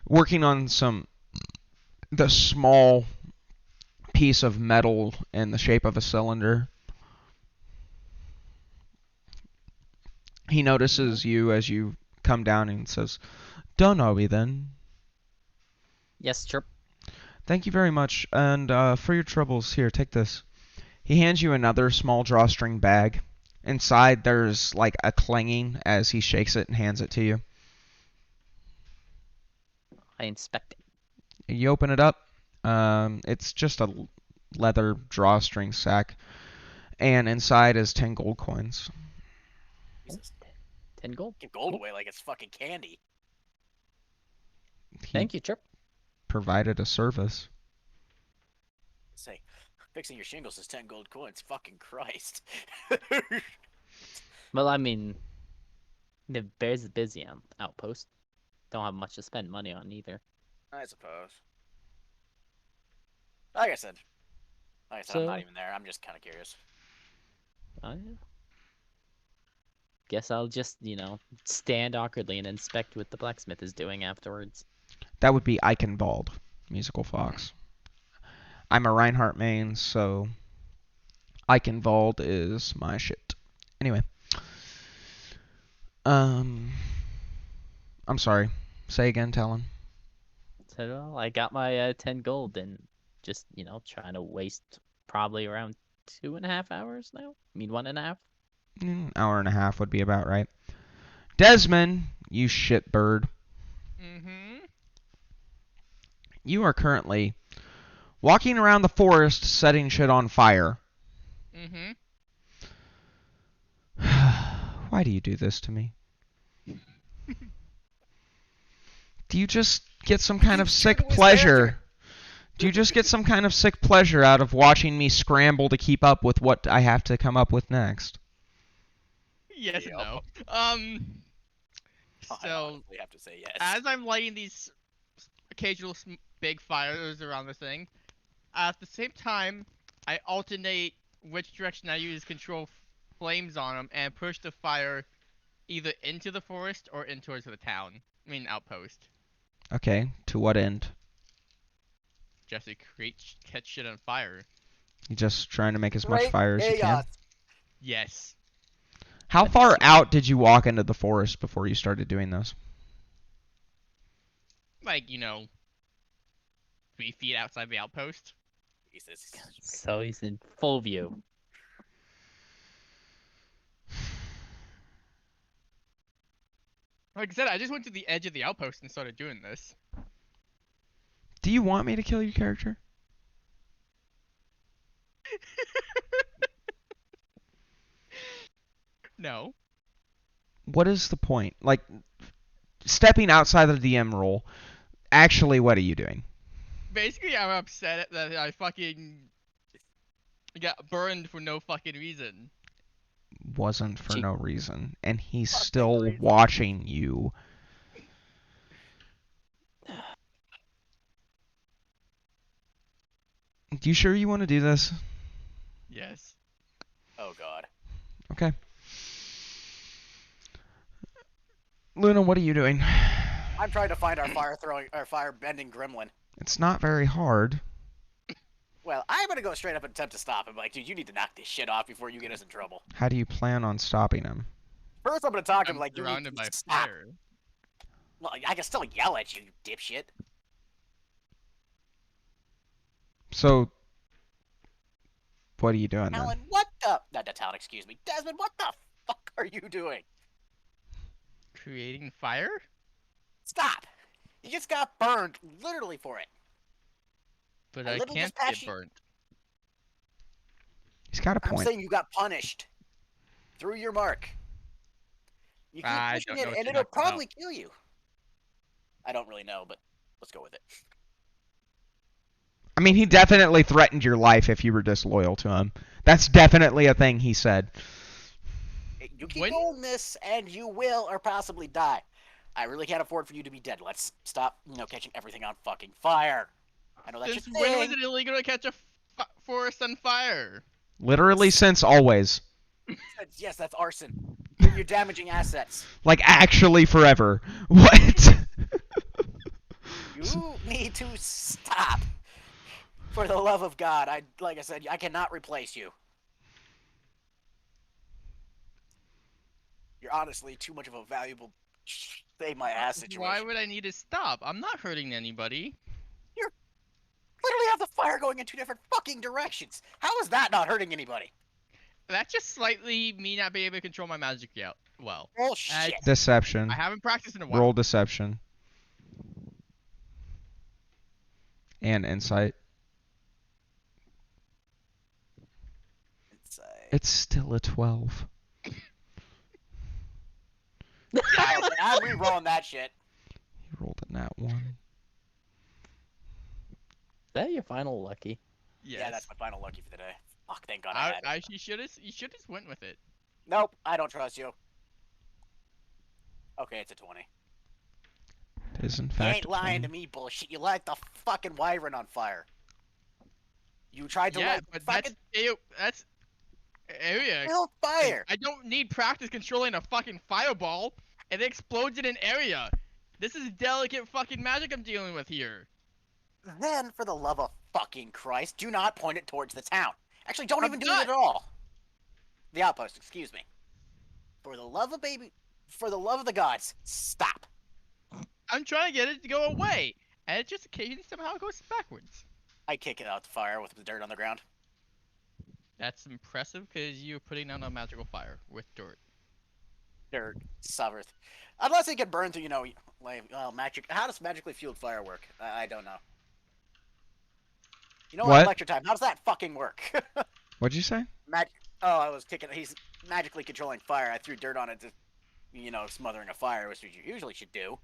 [SPEAKER 1] working on the small piece of metal in the shape of a cylinder. He notices you as you come down and says, "Done, are we then?"
[SPEAKER 4] Yes, chirp.
[SPEAKER 1] "Thank you very much, and for your troubles, here, take this." He hands you another small drawstring bag. Inside, there's like a clanging as he shakes it and hands it to you.
[SPEAKER 4] I inspect it.
[SPEAKER 1] You open it up. It's just a leather drawstring sack, and inside is 10 gold coins.
[SPEAKER 2] Jesus,
[SPEAKER 4] 10 gold.
[SPEAKER 2] give gold away like it's fucking candy.
[SPEAKER 1] He
[SPEAKER 4] Thank you, chirp.
[SPEAKER 1] provided a service.
[SPEAKER 2] Say, fixing your shingles is 10 gold coins. Fucking Christ.
[SPEAKER 4] Well, I mean, the bear's busy on outpost. Don't have much to spend money on either.
[SPEAKER 2] I suppose. Like I said, I'm not
[SPEAKER 4] So-
[SPEAKER 2] even there. I'm just kind of curious.
[SPEAKER 4] Oh, yeah. Guess I'll just, stand awkwardly and inspect what the blacksmith is doing afterwards.
[SPEAKER 1] That would be Eichenwald, Musical Fox. I'm a Reinhardt main, so Eichenwald is my shit. Anyway. I'm sorry. Say again, Talon.
[SPEAKER 4] So, well, I got my 10 gold and just, trying to waste probably around 2.5 hours now. I mean, 1.5.
[SPEAKER 1] Hour and a half would be about right. Desmond, you shitbird.
[SPEAKER 3] Mm-hmm.
[SPEAKER 1] You are currently walking around the forest setting shit on fire.
[SPEAKER 3] Mm-hmm.
[SPEAKER 1] Why do you do this to me? Do you just get some kind of
[SPEAKER 2] He's
[SPEAKER 1] sick
[SPEAKER 2] true to his
[SPEAKER 1] pleasure?
[SPEAKER 2] character.
[SPEAKER 1] Do you just get some kind of sick pleasure out of watching me scramble to keep up with what I have to come up with next?
[SPEAKER 3] Yes and
[SPEAKER 2] Yep.
[SPEAKER 3] no.
[SPEAKER 2] I
[SPEAKER 3] So
[SPEAKER 2] honestly have to say yes.
[SPEAKER 3] as I'm lighting these occasional big fires around the thing, at the same time, I alternate which direction I use control flames on them and push the fire either into the forest or in towards the town. I mean outpost.
[SPEAKER 1] Okay, to what end?
[SPEAKER 3] Just to catch shit on fire.
[SPEAKER 1] You just trying to make as much
[SPEAKER 2] Great
[SPEAKER 1] fire as you can?
[SPEAKER 2] chaos.
[SPEAKER 3] Yes.
[SPEAKER 1] How far out did you walk into the forest before you started doing this?
[SPEAKER 3] Like, 3 feet outside the outpost.
[SPEAKER 2] Jesus.
[SPEAKER 4] So he's in full view.
[SPEAKER 3] Like I said, I just went to the edge of the outpost and started doing this.
[SPEAKER 1] Do you want me to kill your character?
[SPEAKER 3] No.
[SPEAKER 1] What is the point? Like, stepping outside of the DM role, actually, what are you doing?
[SPEAKER 3] Basically, I'm upset that I fucking got burned for no fucking reason.
[SPEAKER 1] Wasn't for
[SPEAKER 4] Gee.
[SPEAKER 1] no reason. And he's
[SPEAKER 2] Fucking
[SPEAKER 1] still
[SPEAKER 2] reason.
[SPEAKER 1] watching you. You sure you want to do this?
[SPEAKER 3] Yes.
[SPEAKER 2] Oh god.
[SPEAKER 1] Okay. Luna, what are you doing?
[SPEAKER 2] I'm trying to find our fire bending gremlin.
[SPEAKER 1] It's not very hard.
[SPEAKER 2] Well, I'm gonna go straight up and attempt to stop him. Like, dude, you need to knock this shit off before you get us in trouble.
[SPEAKER 1] How do you plan on stopping him?
[SPEAKER 2] First, I'm gonna talk to him
[SPEAKER 3] I'm
[SPEAKER 2] like, you need
[SPEAKER 3] surrounded
[SPEAKER 2] to
[SPEAKER 3] by
[SPEAKER 2] stop.
[SPEAKER 3] fire.
[SPEAKER 2] Well, I can still yell at you, you dipshit.
[SPEAKER 1] So, what are you doing then?
[SPEAKER 2] Alan, what the? Not Talon, excuse me. Desmond, what the fuck are you doing?
[SPEAKER 3] Creating fire?
[SPEAKER 2] Stop! You just got burned, literally for it.
[SPEAKER 3] But
[SPEAKER 2] I
[SPEAKER 3] I
[SPEAKER 2] literally
[SPEAKER 3] can't
[SPEAKER 2] just passed
[SPEAKER 3] get
[SPEAKER 2] you-
[SPEAKER 3] burnt.
[SPEAKER 1] He's got a
[SPEAKER 2] I'm
[SPEAKER 1] point.
[SPEAKER 2] saying you got punished. Through your mark. You keep
[SPEAKER 3] I
[SPEAKER 2] pushing
[SPEAKER 3] don't know
[SPEAKER 2] it,
[SPEAKER 3] what
[SPEAKER 2] and
[SPEAKER 3] you're
[SPEAKER 2] it'll
[SPEAKER 3] talking about.
[SPEAKER 2] probably kill you. I don't really know, but let's go with it.
[SPEAKER 1] I mean, he definitely threatened your life if you were disloyal to him. That's definitely a thing he said.
[SPEAKER 2] You keep
[SPEAKER 3] When-
[SPEAKER 2] going this, and you will or possibly die. I really can't afford for you to be dead. Let's stop, catching everything on fucking fire. I know that's
[SPEAKER 3] Since
[SPEAKER 2] your
[SPEAKER 3] when was
[SPEAKER 2] thing.
[SPEAKER 3] it illegal to catch a forest on fire?
[SPEAKER 1] Literally since always.
[SPEAKER 2] Yes, that's arson. You're damaging assets.
[SPEAKER 1] Like, actually forever. What?
[SPEAKER 2] You need to stop. For the love of God, like I said, I cannot replace you. You're honestly too much of a valuable save my ass situation.
[SPEAKER 3] Why would I need to stop? I'm not hurting anybody.
[SPEAKER 2] Literally have the fire going in two different fucking directions. How is that not hurting anybody?
[SPEAKER 3] That's just slightly me not being able to control my magic yet. Well,
[SPEAKER 2] Bullshit.
[SPEAKER 1] Deception.
[SPEAKER 3] I haven't practiced in a while.
[SPEAKER 1] Roll deception. And insight. It's still a 12.
[SPEAKER 2] I'm re-rolling that shit.
[SPEAKER 1] He rolled a nat 1.
[SPEAKER 4] Is that your final lucky?
[SPEAKER 3] Yes.
[SPEAKER 2] Yeah, that's my final lucky for the day. Fuck, thank God I had it.
[SPEAKER 3] You should have went with it.
[SPEAKER 2] Nope, I don't trust you. Okay, it's a 20.
[SPEAKER 1] It is in
[SPEAKER 2] You
[SPEAKER 1] fact
[SPEAKER 2] ain't
[SPEAKER 1] a
[SPEAKER 2] lying
[SPEAKER 1] 20.
[SPEAKER 2] to me, bullshit. You light the fucking wyvern on fire. You tried to
[SPEAKER 3] Yeah,
[SPEAKER 2] light
[SPEAKER 3] but
[SPEAKER 2] fucking
[SPEAKER 3] that's area.
[SPEAKER 2] build fire.
[SPEAKER 3] I don't need practice controlling a fucking fireball. It explodes in an area. This is delicate fucking magic I'm dealing with here.
[SPEAKER 2] Then, for the love of fucking Christ, do not point it towards the town. Actually, don't
[SPEAKER 3] I'm
[SPEAKER 2] even do
[SPEAKER 3] not.
[SPEAKER 2] it at all. The outpost, excuse me. For the love of the gods, stop.
[SPEAKER 3] I'm trying to get it to go away, and it just occasionally somehow goes backwards.
[SPEAKER 2] I kick it out the fire with the dirt on the ground.
[SPEAKER 3] That's impressive because you're putting out a magical fire with dirt.
[SPEAKER 2] Dirt, Azurath. Unless it can burn through, magic. How does magically fueled fire work? I don't know. You know what?
[SPEAKER 1] What?
[SPEAKER 2] Lecture time. How does that fucking work?
[SPEAKER 1] What'd you say?
[SPEAKER 2] I was kicking. He's magically controlling fire. I threw dirt on it to, smothering a fire, which you usually should do.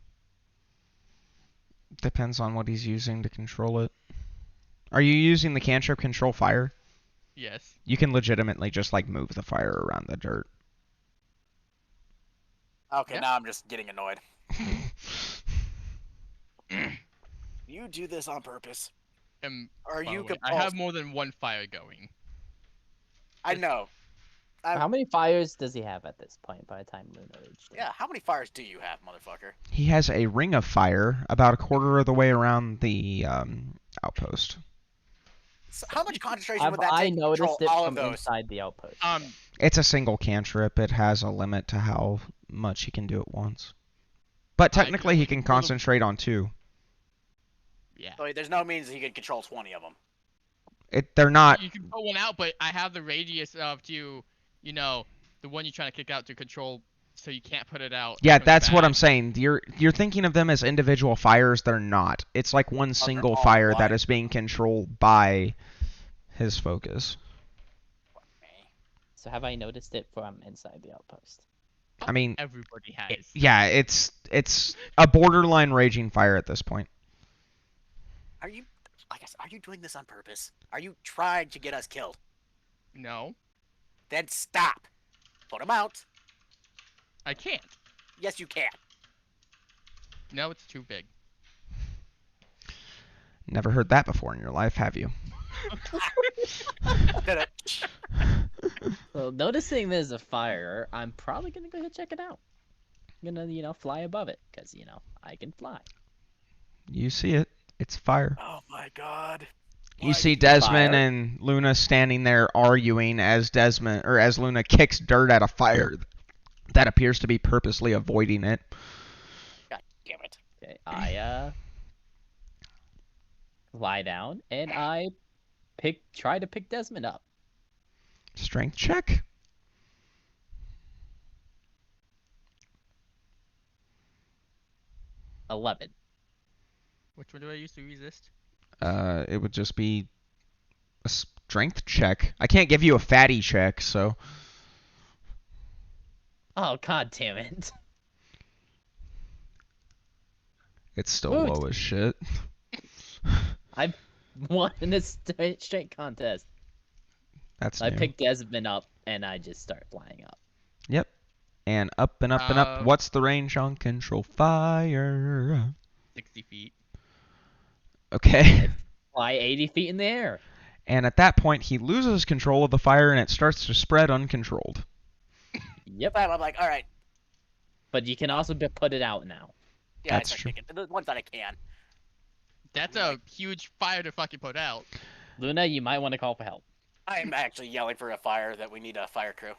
[SPEAKER 1] Depends on what he's using to control it. Are you using the cantrip control fire?
[SPEAKER 3] Yes.
[SPEAKER 1] You can legitimately just move the fire around the dirt.
[SPEAKER 2] Okay,
[SPEAKER 3] Yeah.
[SPEAKER 2] now I'm just getting annoyed. You do this on purpose.
[SPEAKER 3] And
[SPEAKER 2] Are
[SPEAKER 3] by
[SPEAKER 2] you
[SPEAKER 3] the way,
[SPEAKER 2] compulsed?
[SPEAKER 3] I have more than one fire going.
[SPEAKER 2] I know.
[SPEAKER 4] How many fires does he have at this point by the time Luna reached him?
[SPEAKER 2] Yeah, how many fires do you have, motherfucker?
[SPEAKER 1] He has a ring of fire about a quarter of the way around the outpost.
[SPEAKER 2] So how much concentration
[SPEAKER 4] Have
[SPEAKER 2] would that
[SPEAKER 4] I
[SPEAKER 2] take to control
[SPEAKER 4] noticed it
[SPEAKER 2] all of
[SPEAKER 4] from
[SPEAKER 2] those?
[SPEAKER 4] inside the outpost?
[SPEAKER 1] It's a single cantrip. It has a limit to how much he can do at once. But technically, he can concentrate on 2.
[SPEAKER 3] Yeah.
[SPEAKER 2] So there's no means he can control 20 of them.
[SPEAKER 1] They're not.
[SPEAKER 3] You can pull one out, but I have the radius of the one you're trying to kick out to control, so you can't put it out.
[SPEAKER 1] Yeah,
[SPEAKER 3] from the
[SPEAKER 1] that's what
[SPEAKER 3] back.
[SPEAKER 1] I'm saying. You're thinking of them as individual fires. They're not. It's like one single
[SPEAKER 2] all
[SPEAKER 1] fire
[SPEAKER 2] one.
[SPEAKER 1] that is being controlled by his focus.
[SPEAKER 4] So have I noticed it from inside the outpost?
[SPEAKER 1] I mean,
[SPEAKER 3] Everybody has.
[SPEAKER 1] yeah, it's a borderline raging fire at this point.
[SPEAKER 2] Are you doing this on purpose? Are you trying to get us killed?
[SPEAKER 3] No,
[SPEAKER 2] Then stop. Put them out.
[SPEAKER 3] I can't.
[SPEAKER 2] Yes, you can.
[SPEAKER 3] No, it's too big.
[SPEAKER 1] Never heard that before in your life, have you?
[SPEAKER 4] Well, noticing there's a fire, I'm probably gonna go ahead and check it out. I'm gonna, fly above it, because, I can fly.
[SPEAKER 1] You see it. It's fire.
[SPEAKER 2] Oh my God.
[SPEAKER 1] You
[SPEAKER 2] Why
[SPEAKER 1] see
[SPEAKER 2] do you-
[SPEAKER 1] Desmond
[SPEAKER 4] Fire.
[SPEAKER 1] and Luna standing there arguing as Luna kicks dirt at a fire that appears to be purposely avoiding it.
[SPEAKER 2] Damn it.
[SPEAKER 4] Okay, I lie down and I try to pick Desmond up.
[SPEAKER 1] Strength check.
[SPEAKER 4] $11.
[SPEAKER 3] Which one do I use to resist?
[SPEAKER 1] It would just be a strength check. I can't give you a fatty check, so
[SPEAKER 4] Oh, god damn it.
[SPEAKER 1] it's still
[SPEAKER 4] Woot.
[SPEAKER 1] low as shit.
[SPEAKER 4] I won in a straight contest.
[SPEAKER 1] That's
[SPEAKER 4] I
[SPEAKER 1] new.
[SPEAKER 4] pick Desmond up and I just start flying up.
[SPEAKER 1] Yep. And up and up and up. What's the range on control fire?
[SPEAKER 3] 60 feet.
[SPEAKER 1] Okay.
[SPEAKER 4] Fly 80 feet in the air.
[SPEAKER 1] And at that point, he loses control of the fire and it starts to spread uncontrolled.
[SPEAKER 4] Yep.
[SPEAKER 2] I'm like, all right.
[SPEAKER 4] But you can also put it out now.
[SPEAKER 2] Yeah,
[SPEAKER 1] That's
[SPEAKER 2] I start
[SPEAKER 1] true.
[SPEAKER 2] thinking the ones that I can.
[SPEAKER 3] That's a huge fire to fucking put out.
[SPEAKER 4] Luna, you might want to call for help.
[SPEAKER 2] I'm actually yelling for a fire that we need a fire crew.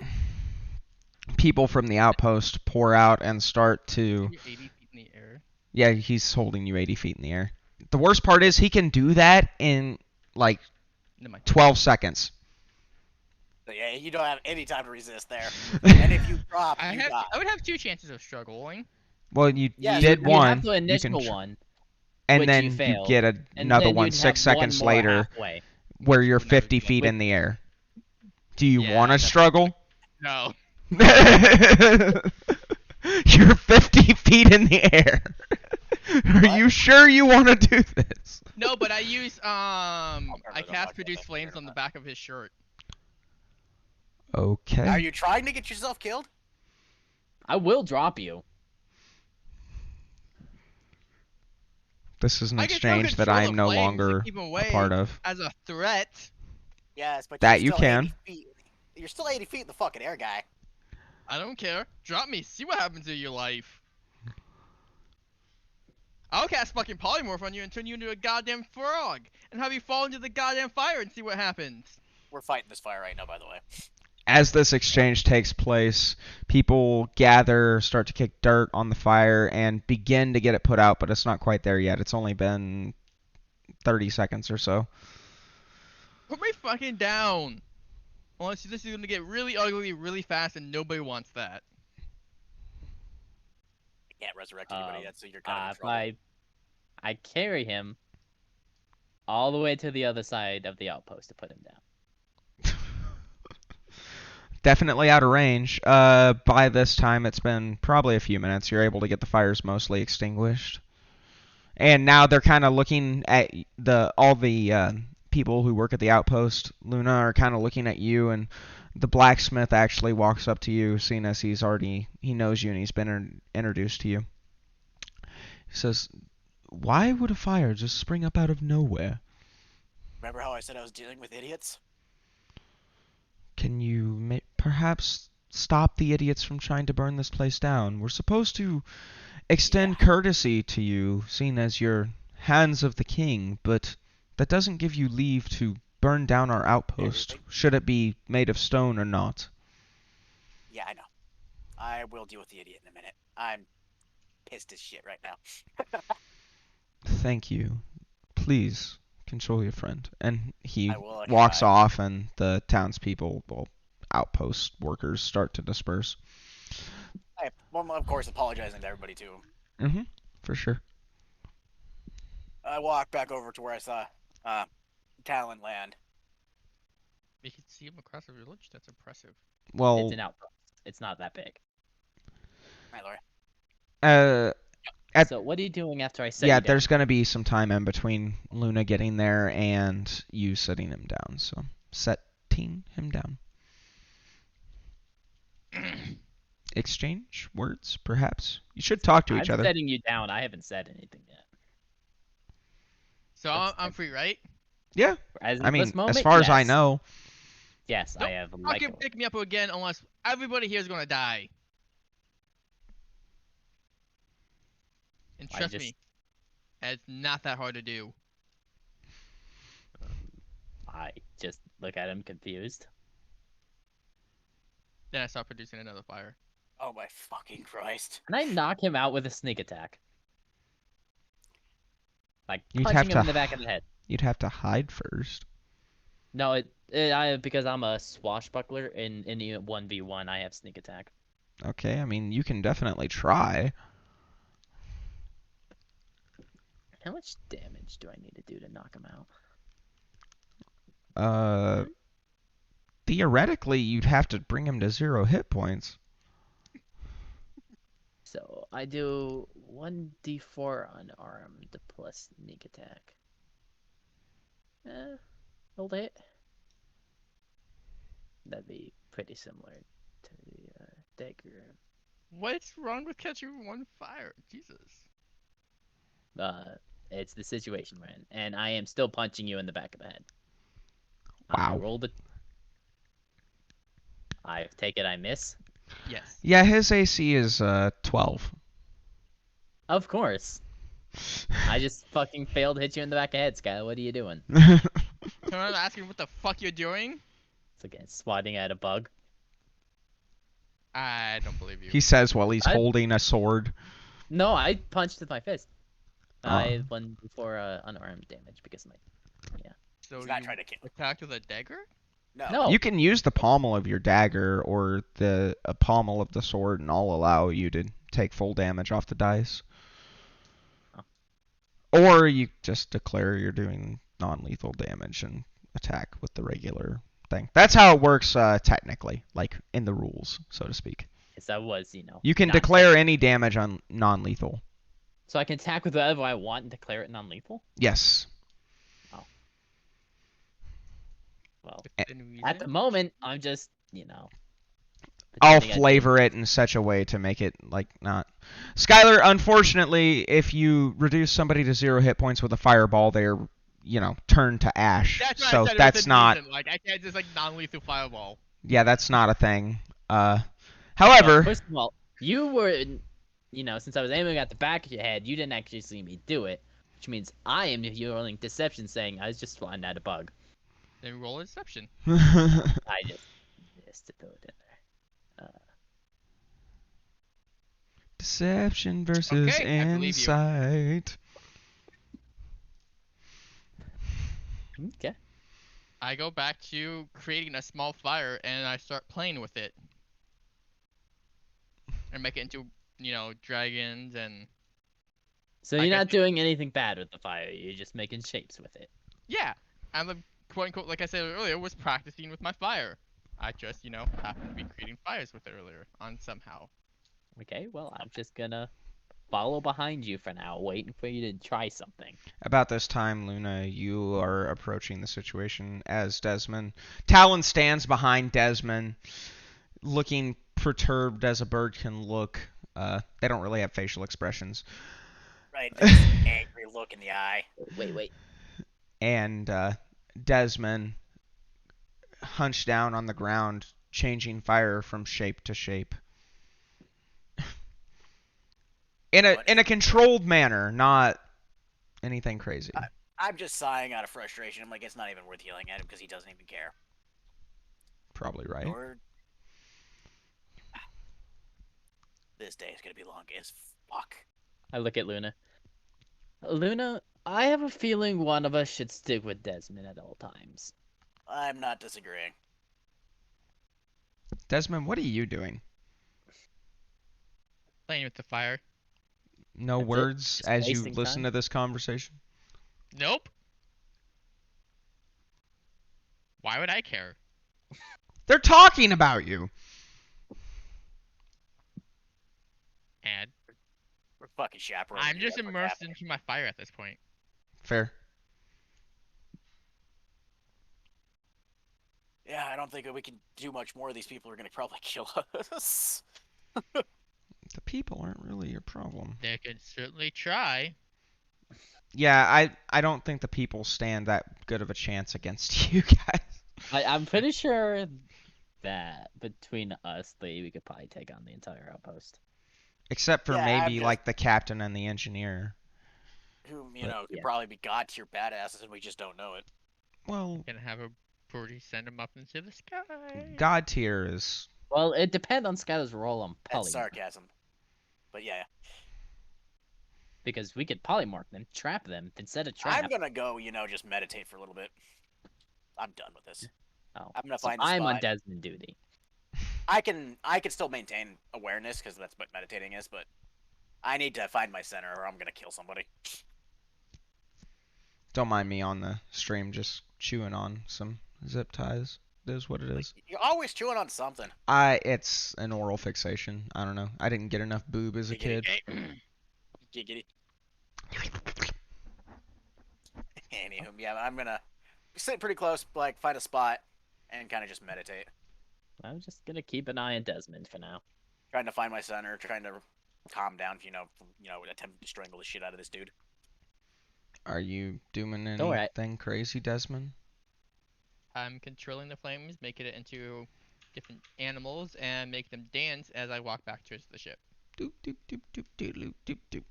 [SPEAKER 1] People from the outpost pour out and start to...
[SPEAKER 3] You're 80 feet in the air.
[SPEAKER 1] Yeah, he's holding you 80 feet in the air. The worst part is he can do that in, like,
[SPEAKER 3] Never mind.
[SPEAKER 1] 12 seconds.
[SPEAKER 2] So yeah, you don't have any time to resist there. And if you drop, you die.
[SPEAKER 3] I would have 2 chances of struggling.
[SPEAKER 1] Well, you
[SPEAKER 2] Yeah,
[SPEAKER 1] did
[SPEAKER 4] You
[SPEAKER 1] one.
[SPEAKER 4] have the
[SPEAKER 1] you
[SPEAKER 4] initial
[SPEAKER 1] can
[SPEAKER 4] one,
[SPEAKER 1] and
[SPEAKER 4] which
[SPEAKER 1] then
[SPEAKER 4] you failed,
[SPEAKER 1] get
[SPEAKER 4] and
[SPEAKER 1] another
[SPEAKER 4] then
[SPEAKER 1] one
[SPEAKER 4] you'd
[SPEAKER 1] 6
[SPEAKER 4] have one
[SPEAKER 1] seconds
[SPEAKER 4] more
[SPEAKER 1] later
[SPEAKER 4] halfway.
[SPEAKER 1] where
[SPEAKER 3] Which
[SPEAKER 1] you're
[SPEAKER 3] would never
[SPEAKER 1] 50
[SPEAKER 3] do it.
[SPEAKER 1] feet in the air. Do you
[SPEAKER 3] Yeah,
[SPEAKER 1] want to
[SPEAKER 3] that's-
[SPEAKER 1] struggle?
[SPEAKER 3] No.
[SPEAKER 1] You're 50 feet in the air. Are
[SPEAKER 2] What?
[SPEAKER 1] you sure you want to do this?
[SPEAKER 3] No, but I use I
[SPEAKER 2] not
[SPEAKER 3] cast
[SPEAKER 2] get
[SPEAKER 3] produce
[SPEAKER 2] that
[SPEAKER 3] flames
[SPEAKER 2] clear
[SPEAKER 3] on the
[SPEAKER 2] enough.
[SPEAKER 3] back of his shirt.
[SPEAKER 1] Okay.
[SPEAKER 2] Are you trying to get yourself killed?
[SPEAKER 4] I will drop you.
[SPEAKER 1] This is an
[SPEAKER 3] I can still
[SPEAKER 1] exchange that
[SPEAKER 3] control
[SPEAKER 1] I
[SPEAKER 3] the
[SPEAKER 1] am no
[SPEAKER 3] flames and
[SPEAKER 1] longer
[SPEAKER 3] keep 'em
[SPEAKER 1] a
[SPEAKER 3] away
[SPEAKER 1] part of.
[SPEAKER 3] as a threat.
[SPEAKER 2] Yes, but
[SPEAKER 1] That
[SPEAKER 2] you're
[SPEAKER 1] you
[SPEAKER 2] still
[SPEAKER 1] can.
[SPEAKER 2] 80 feet. You're still 80 feet in the fucking air, guy.
[SPEAKER 3] I don't care. Drop me. See what happens to your life. I'll cast fucking polymorph on you and turn you into a goddamn frog and have you fall into the goddamn fire and see what happens.
[SPEAKER 2] We're fighting this fire right now, by the way.
[SPEAKER 1] As this exchange takes place, people gather, start to kick dirt on the fire, and begin to get it put out, but it's not quite there yet. It's only been 30 seconds or so.
[SPEAKER 3] Put me fucking down. Unless this is gonna get really ugly really fast and nobody wants that.
[SPEAKER 2] I can't resurrect anybody yet, so you're kind of in
[SPEAKER 4] If I carry him all the way to the other side of the outpost to put him down.
[SPEAKER 1] Definitely out of range. By this time, it's been probably a few minutes. You're able to get the fires mostly extinguished. And now they're kind of looking at all the people who work at the outpost. Luna are kind of looking at you, and the blacksmith actually walks up to you, seeing as he knows you and he's been introduced to you. He says, "Why would a fire just spring up out of nowhere?
[SPEAKER 2] Remember how I said I was dealing with idiots?
[SPEAKER 1] Can you perhaps stop the idiots from trying to burn this place down? We're supposed to extend courtesy to you, seeing as you're hands of the king, but that doesn't give you leave to burn down our outpost,
[SPEAKER 2] Everything.
[SPEAKER 1] should it be made of stone or not."
[SPEAKER 2] Yeah, I know. I will deal with the idiot in a minute. I'm pissed as shit right now.
[SPEAKER 1] "Thank you. Please control your friend." And he
[SPEAKER 2] I will
[SPEAKER 1] walks
[SPEAKER 2] try.
[SPEAKER 1] off, and the townspeople, outpost workers, start to disperse.
[SPEAKER 2] Well, of course, apologizing to everybody too.
[SPEAKER 1] Mm-hmm. For sure.
[SPEAKER 2] I walk back over to where I saw Talon land.
[SPEAKER 3] You can see him across the village. That's impressive.
[SPEAKER 1] Well,
[SPEAKER 4] It's an outpost. It's not that big.
[SPEAKER 2] Hi, Laura.
[SPEAKER 1] At-
[SPEAKER 4] So what are you doing after I set
[SPEAKER 1] yeah,
[SPEAKER 4] you down?
[SPEAKER 1] there's going to be some time in between Luna getting there and you setting him down. So, setting him down. Exchange words, perhaps? You should talk to each
[SPEAKER 4] I'm
[SPEAKER 1] other.
[SPEAKER 4] setting you down. I haven't said anything yet.
[SPEAKER 3] So
[SPEAKER 4] That's-
[SPEAKER 3] I'm free, right?
[SPEAKER 1] Yeah.
[SPEAKER 4] As
[SPEAKER 1] I
[SPEAKER 4] of
[SPEAKER 1] mean,
[SPEAKER 4] this moment,
[SPEAKER 1] as far as I
[SPEAKER 4] yes.
[SPEAKER 1] know.
[SPEAKER 4] Yes,
[SPEAKER 3] Nope.
[SPEAKER 4] I have
[SPEAKER 3] Fucking
[SPEAKER 4] like
[SPEAKER 3] pick me up again unless everybody here is gonna die. And
[SPEAKER 4] I
[SPEAKER 3] trust
[SPEAKER 4] just-
[SPEAKER 3] me, it's not that hard to do.
[SPEAKER 4] I just look at him confused.
[SPEAKER 3] Then I start producing another fire.
[SPEAKER 2] Oh my fucking Christ.
[SPEAKER 4] And I knock him out with a sneak attack. Like
[SPEAKER 1] You'd
[SPEAKER 4] punching
[SPEAKER 1] have
[SPEAKER 4] him
[SPEAKER 1] to
[SPEAKER 4] in the back of the head.
[SPEAKER 1] You'd have to hide first.
[SPEAKER 4] No, because I'm a swashbuckler in any 1v1, I have sneak attack.
[SPEAKER 1] Okay, I mean, you can definitely try.
[SPEAKER 4] How much damage do I need to do to knock him out?
[SPEAKER 1] Uh, theoretically, you'd have to bring him to 0 hit points.
[SPEAKER 4] So I do 1d4 unarmed plus sneak attack. Hold it. That'd be pretty similar to the dagger.
[SPEAKER 3] What's wrong with catching one fire? Jesus.
[SPEAKER 4] It's the situation we're in, and I am still punching you in the back of the head.
[SPEAKER 1] Wow.
[SPEAKER 4] I rolled it. I take it I miss.
[SPEAKER 3] Yes.
[SPEAKER 1] Yeah, his AC is 12.
[SPEAKER 4] Of course. I just fucking failed to hit you in the back of the head, Skylar. What are you doing?
[SPEAKER 3] Someone asking what the fuck you're doing?
[SPEAKER 4] It's again swatting at a bug.
[SPEAKER 3] I don't believe you.
[SPEAKER 1] He says while he's holding a sword.
[SPEAKER 4] No, I punched with my fist.
[SPEAKER 1] Oh.
[SPEAKER 4] I won before unarmed damage because of my. Yeah.
[SPEAKER 3] So
[SPEAKER 2] He's not
[SPEAKER 3] you
[SPEAKER 2] trying to kill.
[SPEAKER 3] attacked with a dagger?
[SPEAKER 2] No.
[SPEAKER 4] No.
[SPEAKER 1] You can use the pommel of your dagger or the pommel of the sword, and I'll allow you to take full damage off the dice.
[SPEAKER 4] Oh.
[SPEAKER 1] Or you just declare you're doing non-lethal damage and attack with the regular thing. That's how it works technically, like in the rules, so to speak.
[SPEAKER 4] Yes, that was, you know.
[SPEAKER 1] You can declare any damage on non-lethal.
[SPEAKER 4] So I can attack with whatever I want and declare it non-lethal?
[SPEAKER 1] Yes.
[SPEAKER 4] Oh. Well,
[SPEAKER 3] Within reason?
[SPEAKER 4] at the moment, I'm just, you know.
[SPEAKER 1] I'll
[SPEAKER 4] pretending I
[SPEAKER 1] flavor it in such a way to make it like not. Skylar, unfortunately, if you reduce somebody to 0 hit points with a fireball, they're, turned to ash.
[SPEAKER 3] That's why I
[SPEAKER 1] So
[SPEAKER 3] said
[SPEAKER 1] that's
[SPEAKER 3] within
[SPEAKER 1] not.
[SPEAKER 3] reason. Like, I can't just, like, non-lethal fireball.
[SPEAKER 1] Yeah, that's not a thing.
[SPEAKER 4] Well,
[SPEAKER 1] However,
[SPEAKER 4] first of all, you were, since I was aiming at the back of your head, you didn't actually see me do it, which means I am rolling deception, saying I was just flying at a bug.
[SPEAKER 3] Then roll a deception.
[SPEAKER 4] I just missed to throw it in there.
[SPEAKER 1] deception versus
[SPEAKER 3] Okay, I believe you.
[SPEAKER 1] insight.
[SPEAKER 4] Okay.
[SPEAKER 3] I go back to creating a small fire and I start playing with it. And make it into, dragons and...
[SPEAKER 4] So
[SPEAKER 3] I
[SPEAKER 4] you're
[SPEAKER 3] guess
[SPEAKER 4] not doing anything bad with the fire, you're just making shapes with it.
[SPEAKER 3] Yeah! I'm, quote-unquote, like I said earlier, was practicing with my fire. I just, happened to be creating fires with it earlier, on somehow.
[SPEAKER 4] Okay, well, I'm just gonna follow behind you for now, waiting for you to try something.
[SPEAKER 1] About this time, Luna, you are approaching the situation as Desmond. Talon stands behind Desmond, looking perturbed as a bird can look. They don't really have facial expressions.
[SPEAKER 2] Right, just an angry look in the eye.
[SPEAKER 4] Wait.
[SPEAKER 1] And Desmond hunched down on the ground, changing fire from shape to shape. In a controlled manner, not anything crazy.
[SPEAKER 2] I'm just sighing out of frustration. I'm like, it's not even worth yelling at him because he doesn't even care.
[SPEAKER 1] Probably right.
[SPEAKER 2] Or... This day is gonna be long as fuck.
[SPEAKER 4] I look at Luna. Luna, I have a feeling one of us should stick with Desmond at all times.
[SPEAKER 2] I'm not disagreeing.
[SPEAKER 1] Desmond, what are you doing?
[SPEAKER 3] Playing with the fire.
[SPEAKER 1] No
[SPEAKER 4] That's it?
[SPEAKER 1] words
[SPEAKER 4] Just
[SPEAKER 1] as you
[SPEAKER 4] wasting
[SPEAKER 1] listen
[SPEAKER 4] time?
[SPEAKER 1] to this conversation?
[SPEAKER 3] Nope. Why would I care?
[SPEAKER 1] They're talking about you.
[SPEAKER 3] And
[SPEAKER 2] We're fucking chaperones.
[SPEAKER 3] I'm just immersed into my fire at this point.
[SPEAKER 1] Fair.
[SPEAKER 2] Yeah, I don't think we can do much more. These people are gonna probably kill us.
[SPEAKER 1] The people aren't really your problem.
[SPEAKER 3] They can certainly try.
[SPEAKER 1] Yeah, I don't think the people stand that good of a chance against you guys.
[SPEAKER 4] I'm pretty sure that between us three, we could probably take on the entire outpost.
[SPEAKER 1] Except for
[SPEAKER 2] Yeah,
[SPEAKER 1] maybe
[SPEAKER 2] I'm just-
[SPEAKER 1] like the captain and the engineer.
[SPEAKER 2] Who,
[SPEAKER 4] But,
[SPEAKER 2] could
[SPEAKER 4] yeah.
[SPEAKER 2] probably be god tier badasses and we just don't know it.
[SPEAKER 1] Well,
[SPEAKER 3] Gonna have a birdie send them up into the sky.
[SPEAKER 1] god tier is
[SPEAKER 4] Well, it depends on Skylar's role on
[SPEAKER 2] That's
[SPEAKER 4] Poly.
[SPEAKER 2] sarcasm. But yeah.
[SPEAKER 4] Because we could polymorph them, trap them, then set a
[SPEAKER 2] I'm
[SPEAKER 4] trap.
[SPEAKER 2] gonna go, just meditate for a little bit. I'm done with this.
[SPEAKER 4] Oh,
[SPEAKER 2] I'm gonna
[SPEAKER 4] so
[SPEAKER 2] find a
[SPEAKER 4] I'm on
[SPEAKER 2] spot.
[SPEAKER 4] Desmond duty.
[SPEAKER 2] I can still maintain awareness because that's what meditating is, but I need to find my center or I'm gonna kill somebody.
[SPEAKER 1] Don't mind me on the stream just chewing on some zip ties. It is what it is.
[SPEAKER 2] You're always chewing on something.
[SPEAKER 1] It's an oral fixation. I don't know. I didn't get enough boob as a kid.
[SPEAKER 2] Giggity. Anywho, yeah, I'm gonna sit pretty close, like find a spot, and kind of just meditate.
[SPEAKER 4] I'm just gonna keep an eye on Desmond for now.
[SPEAKER 2] Trying to find my center, trying to calm down, attempt to strangle the shit out of this dude.
[SPEAKER 1] Are you doing
[SPEAKER 4] Don't worry.
[SPEAKER 1] anything crazy, Desmond?
[SPEAKER 3] I'm controlling the flames, making it into different animals, and make them dance as I walk back towards the ship.
[SPEAKER 1] Doop, doop, doop, doop, doop, doop, doop.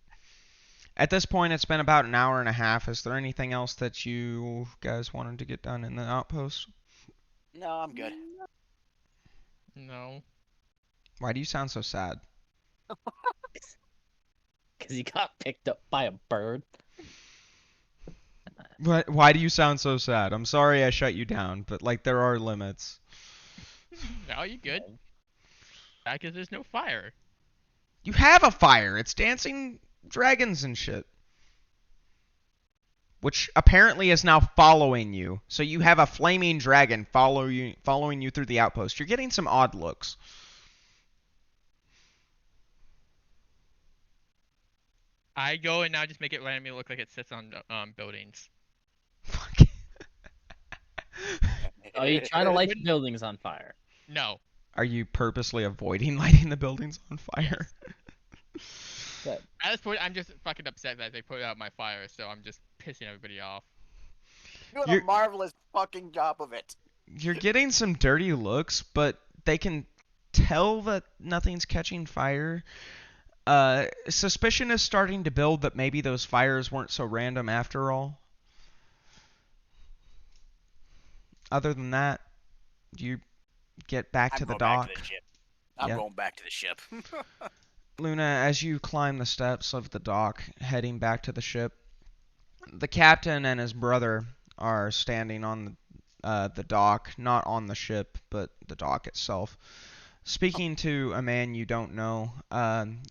[SPEAKER 1] At this point, it's been about an hour and a half. Is there anything else that you guys wanted to get done in the outpost?
[SPEAKER 2] No, I'm good.
[SPEAKER 3] No.
[SPEAKER 1] Why do you sound so sad?
[SPEAKER 4] Because he got picked up by a bird.
[SPEAKER 1] Why do you sound so sad? I'm sorry I shut you down, but there are limits.
[SPEAKER 3] No, you good. Because there's no fire.
[SPEAKER 1] You have a fire. It's dancing dragons and shit. Which apparently is now following you. So you have a flaming dragon following you through the outpost. You're getting some odd looks.
[SPEAKER 3] I go and now just make it randomly look like it sits on buildings.
[SPEAKER 1] Fuck.
[SPEAKER 4] Are you trying to light the buildings on fire?
[SPEAKER 3] No.
[SPEAKER 1] Are you purposely avoiding lighting the buildings on fire?
[SPEAKER 4] Good.
[SPEAKER 3] At this point, I'm just fucking upset that they put out my fire, so I'm just pissing everybody off.
[SPEAKER 2] Doing
[SPEAKER 1] You're-
[SPEAKER 2] a marvelous fucking job of it.
[SPEAKER 1] You're getting some dirty looks, but they can tell that nothing's catching fire. Suspicion is starting to build that maybe those fires weren't so random after all. Other than that, you get back to the dock.
[SPEAKER 2] I'm
[SPEAKER 1] Yeah.
[SPEAKER 2] going back to the ship.
[SPEAKER 1] Luna, as you climb the steps of the dock, heading back to the ship, the captain and his brother are standing on the dock, not on the ship, but the dock itself. Speaking to a man you don't know,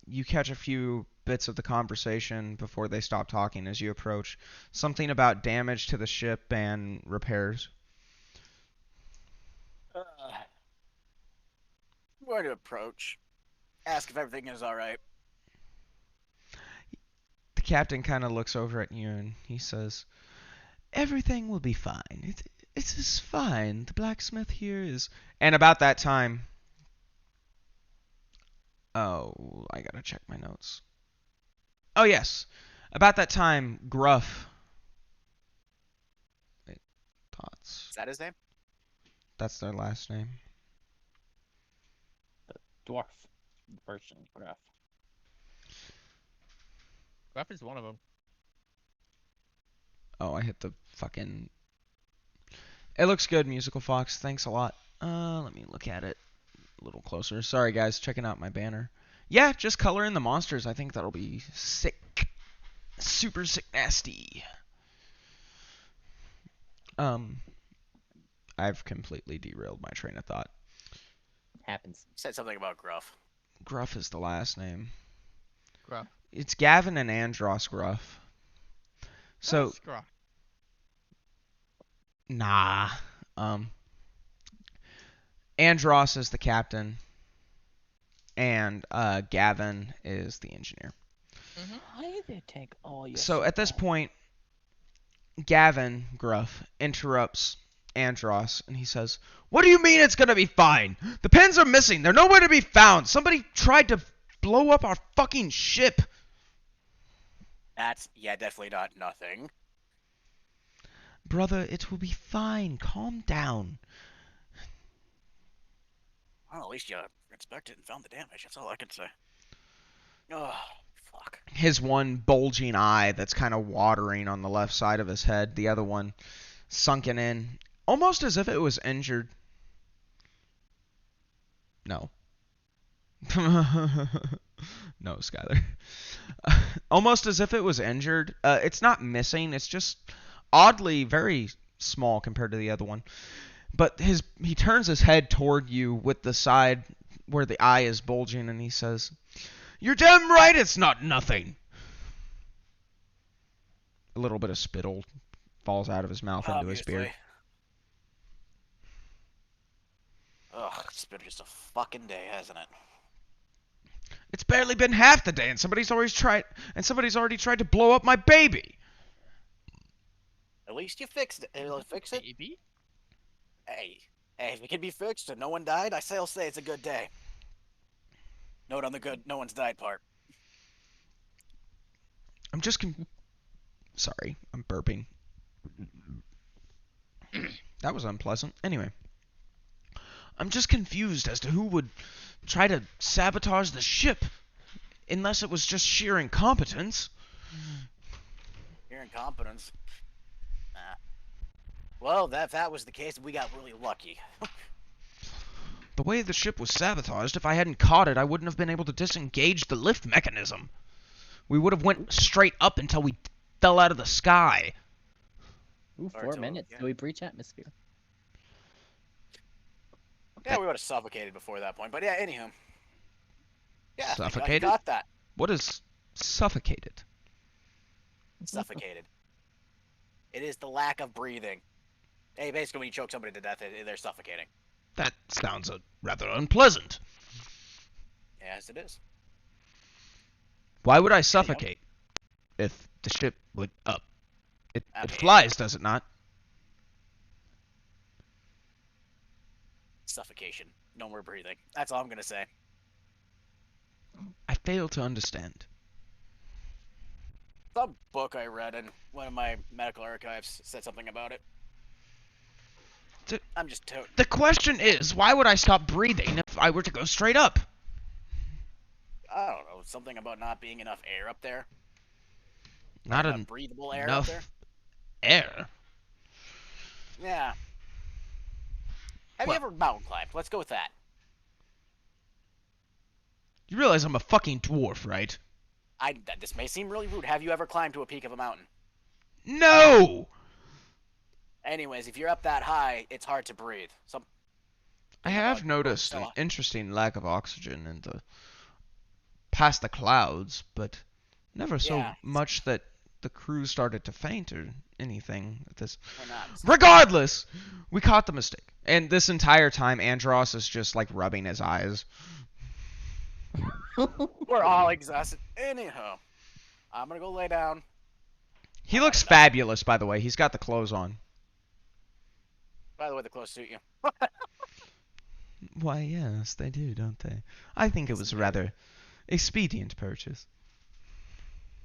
[SPEAKER 1] you catch a few bits of the conversation before they stop talking as you approach. Something about damage to the ship and repairs.
[SPEAKER 2] I'm going to approach. Ask if everything is alright.
[SPEAKER 1] The captain kind of looks over at you and he says, "Everything will be fine. It's just fine. The blacksmith here is..." And about that time... Oh, I gotta check my notes. Oh, yes. About that time, Gruff... Wait, thoughts.
[SPEAKER 2] Is that his name?
[SPEAKER 1] That's their last name.
[SPEAKER 4] Dwarf version Gruff.
[SPEAKER 3] Gruff is one of them.
[SPEAKER 1] Oh, I hit the fucking... It looks good, Musical Fox. Thanks a lot. Let me look at it a little closer. Sorry, guys, checking out my banner. Yeah, just color in the monsters. I think that'll be sick. Super sick nasty. I've completely derailed my train of thought.
[SPEAKER 4] Happens.
[SPEAKER 2] You said something about Gruff.
[SPEAKER 1] Gruff is the last name.
[SPEAKER 3] Gruff.
[SPEAKER 1] It's Gavin and Andros Gruff. So,
[SPEAKER 3] That's Gruff.
[SPEAKER 1] nah. Andros is the captain, and Gavin is the engineer.
[SPEAKER 4] Why did they take all your
[SPEAKER 1] So at this point, Gavin Gruff interrupts Andros, and he says, "What do you mean it's gonna be fine? The pens are missing. They're nowhere to be found. Somebody tried to blow up our fucking ship."
[SPEAKER 2] That's, definitely not nothing.
[SPEAKER 1] Brother, it will be fine. Calm down.
[SPEAKER 2] Well, at least you inspected and found the damage. That's all I can say. Oh, fuck.
[SPEAKER 1] His one bulging eye that's kind of watering on the left side of his head, the other one sunken in, almost as if it was injured. No. No, Skylar. Almost as if it was injured. It's not missing. It's just oddly very small compared to the other one. But he turns his head toward you with the side where the eye is bulging, and he says, "You're damn right it's not nothing." A little bit of spittle falls out of his mouth into his beard.
[SPEAKER 2] Ugh, it's been just a fucking day, hasn't it?
[SPEAKER 1] It's barely been half the day, and somebody's already tried to blow up my baby.
[SPEAKER 2] At least you fixed it. It'll fix it.
[SPEAKER 3] Baby?
[SPEAKER 2] Hey, if it can be fixed and no one died, I'll say it's a good day. Note on the good, no one's died part.
[SPEAKER 1] I'm just sorry, I'm burping. That was unpleasant. Anyway, I'm just confused as to who would try to sabotage the ship, unless it was just sheer incompetence.
[SPEAKER 2] Sheer incompetence? Nah. Well, if that was the case, we got really lucky.
[SPEAKER 1] The way the ship was sabotaged, if I hadn't caught it, I wouldn't have been able to disengage the lift mechanism. We would have went straight up until we fell out of the sky.
[SPEAKER 4] Ooh, 4 minutes till we breach atmosphere.
[SPEAKER 2] Yeah, we would have suffocated before that point. But yeah, anywho. Yeah,
[SPEAKER 1] Suffocated?
[SPEAKER 2] I got that.
[SPEAKER 1] What is suffocated?
[SPEAKER 2] Suffocated. It is the lack of breathing. Hey, basically, when you choke somebody to death, they're suffocating.
[SPEAKER 1] That sounds rather unpleasant.
[SPEAKER 2] Yes, it is.
[SPEAKER 1] Why would I suffocate if the ship would up? It flies, does it not?
[SPEAKER 2] Suffocation. No more breathing. That's all I'm going to say.
[SPEAKER 1] I fail to understand.
[SPEAKER 2] Some book I read in one of my medical archives said something about it. I'm just
[SPEAKER 1] The question is, why would I stop breathing if I were to go straight up?
[SPEAKER 2] I don't know. Something about not being enough air up there.
[SPEAKER 1] Not
[SPEAKER 2] enough breathable air
[SPEAKER 1] enough
[SPEAKER 2] up there.
[SPEAKER 1] Air?
[SPEAKER 2] Yeah. Have you ever mountain climbed? Let's go with that.
[SPEAKER 1] You realize I'm a fucking dwarf, right?
[SPEAKER 2] This may seem really rude. Have you ever climbed to a peak of a mountain?
[SPEAKER 1] No!
[SPEAKER 2] Anyways, if you're up that high, it's hard to breathe.
[SPEAKER 1] I have noticed an interesting lack of oxygen in past the clouds, but never so much that the crew started to faint or anything. Regardless, we caught the mistake. And this entire time, Andros is just like rubbing his eyes.
[SPEAKER 2] We're all exhausted. Anyhow, I'm gonna go lay down.
[SPEAKER 1] He looks fabulous, by the way. He's got the clothes on.
[SPEAKER 2] By the way, the clothes suit you.
[SPEAKER 1] Why, yes, they do, don't they? I think it was rather expedient purchase.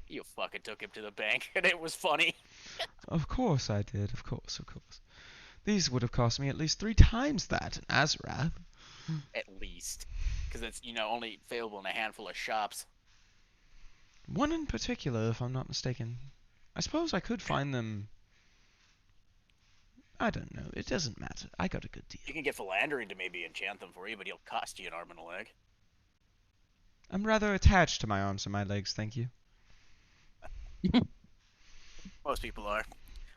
[SPEAKER 2] You fucking took him to the bank, and it was funny.
[SPEAKER 1] Of course I did. Of course, of course. These would have cost me at least 3 times that in Azurath.
[SPEAKER 2] At least. Because it's, only available in a handful of shops.
[SPEAKER 1] One in particular, if I'm not mistaken. I suppose I could find them... I don't know. It doesn't matter. I got a good deal.
[SPEAKER 2] You can get Philandering to maybe enchant them for you, but he'll cost you an arm and a leg.
[SPEAKER 1] I'm rather attached to my arms and my legs, thank you.
[SPEAKER 2] Most people are.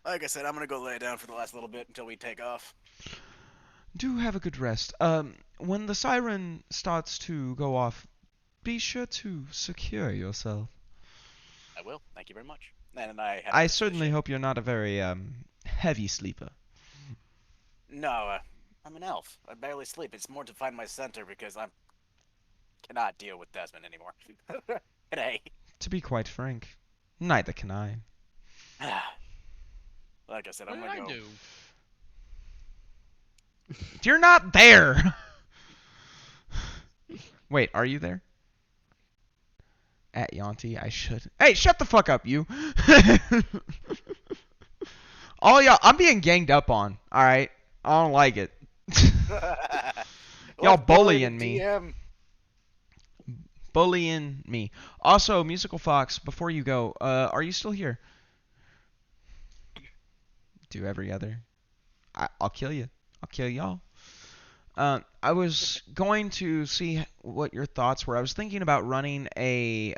[SPEAKER 2] Like I said, I'm going to go lay down for the last little bit until we take off.
[SPEAKER 1] Do have a good rest. When the siren starts to go off, be sure to secure yourself.
[SPEAKER 2] I will. Thank you very much. And
[SPEAKER 1] I certainly hope you're not a very heavy sleeper.
[SPEAKER 2] No, I'm an elf. I barely sleep. It's more to find my center because I cannot deal with Desmond anymore. Today.
[SPEAKER 1] To be quite frank, neither can I.
[SPEAKER 2] Like I said,
[SPEAKER 3] What
[SPEAKER 2] I'm
[SPEAKER 3] did
[SPEAKER 2] gonna
[SPEAKER 3] I
[SPEAKER 2] go.
[SPEAKER 3] do?
[SPEAKER 1] You're not there! Wait, are you there? At Yanti, I should. Hey, shut the fuck up, you! All y'all, I'm being ganged up on, alright? I don't like it. Y'all bullying me.
[SPEAKER 2] DM.
[SPEAKER 1] Bullying me. Also, Musical Fox, before you go, are you still here? Do every other. I'll kill you. I'll kill y'all. I was going to see what your thoughts were. I was thinking about running a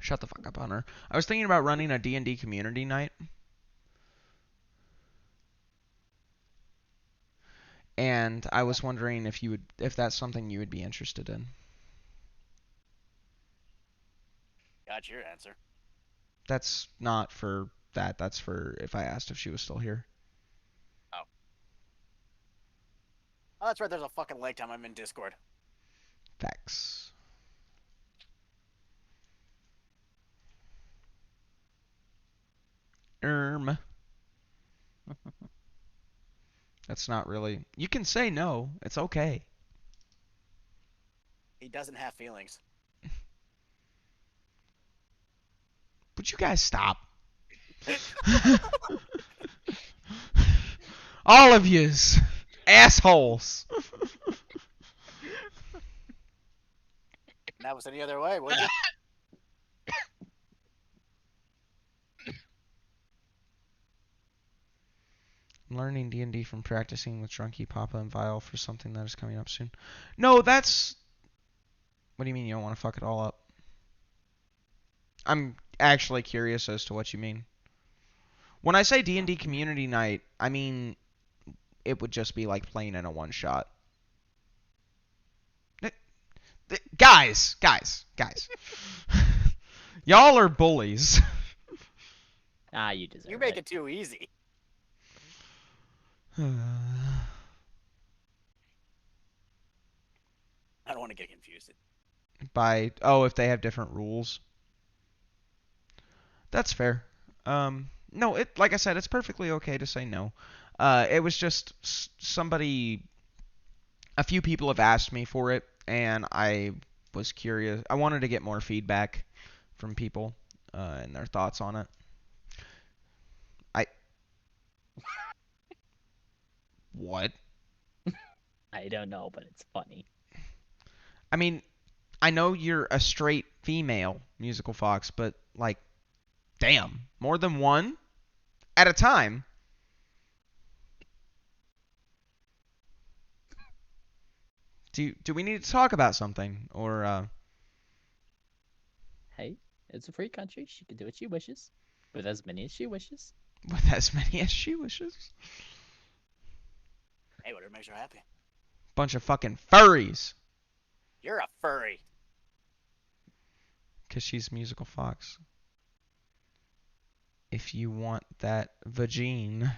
[SPEAKER 1] shut the fuck up, Hunter. I was thinking about running a D&D community night. And I was wondering if that's something you would be interested in.
[SPEAKER 2] Got your answer.
[SPEAKER 1] That's not for that. That's for if I asked if she was still here.
[SPEAKER 2] Oh, that's right. There's a fucking link time. I'm in Discord.
[SPEAKER 1] Facts. That's not really. You can say no. It's okay.
[SPEAKER 2] He doesn't have feelings.
[SPEAKER 1] Would you guys stop? All of yous. Assholes.
[SPEAKER 2] That was any other way, would you?
[SPEAKER 1] I'm learning D&D from practicing with Drunky, Papa, and Vile for something that is coming up soon. No, that's... What do you mean you don't want to fuck it all up? I'm actually curious as to what you mean. When I say D&D community night, I mean it would just be like playing in a one-shot. Guys. Y'all are bullies.
[SPEAKER 4] Ah, you deserve
[SPEAKER 2] You make
[SPEAKER 4] it.
[SPEAKER 2] it too easy. I don't want to get confused.
[SPEAKER 1] If they have different rules. That's fair. No, like I said, it's perfectly okay to say no. It was just somebody. A few people have asked me for it, and I was curious. I wanted to get more feedback from people and their thoughts on it. What?
[SPEAKER 4] I don't know, but it's funny.
[SPEAKER 1] I mean, I know you're a straight female musical fox, but like, damn, more than one at a time. Do we need to talk about something or
[SPEAKER 4] Hey, it's a free country. She can do what she wishes, with as many as she wishes.
[SPEAKER 1] with as many as she wishes?
[SPEAKER 2] Hey, whatever makes her happy.
[SPEAKER 1] Bunch of fucking furries.
[SPEAKER 2] You're a furry.
[SPEAKER 1] 'Cause she's musical fox. If you want that vagine,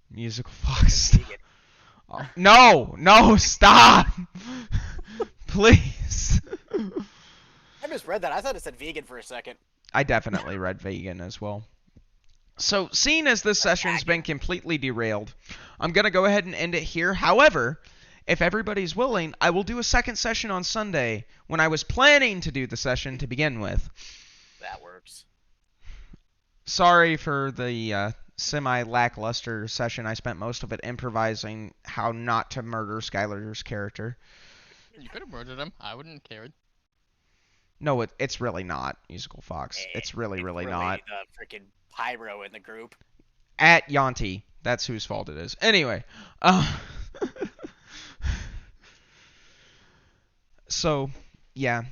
[SPEAKER 1] musical fox. Oh, no, stop. Please.
[SPEAKER 2] I misread that. I thought it said vegan for a second.
[SPEAKER 1] I definitely read vegan as well. So, seeing as this session's been completely derailed, I'm going to go ahead and end it here. However, if everybody's willing, I will do a second session on Sunday when I was planning to do the session to begin with.
[SPEAKER 2] That works.
[SPEAKER 1] Sorry for the semi-lackluster session. I spent most of it improvising how not to murder Skylar's character.
[SPEAKER 3] You could have murdered him. I wouldn't care.
[SPEAKER 1] No, it's really not, Musical Fox. It's really not.
[SPEAKER 2] The freaking pyro in the group.
[SPEAKER 1] At Yanti. That's whose fault it is. Anyway. So, yeah.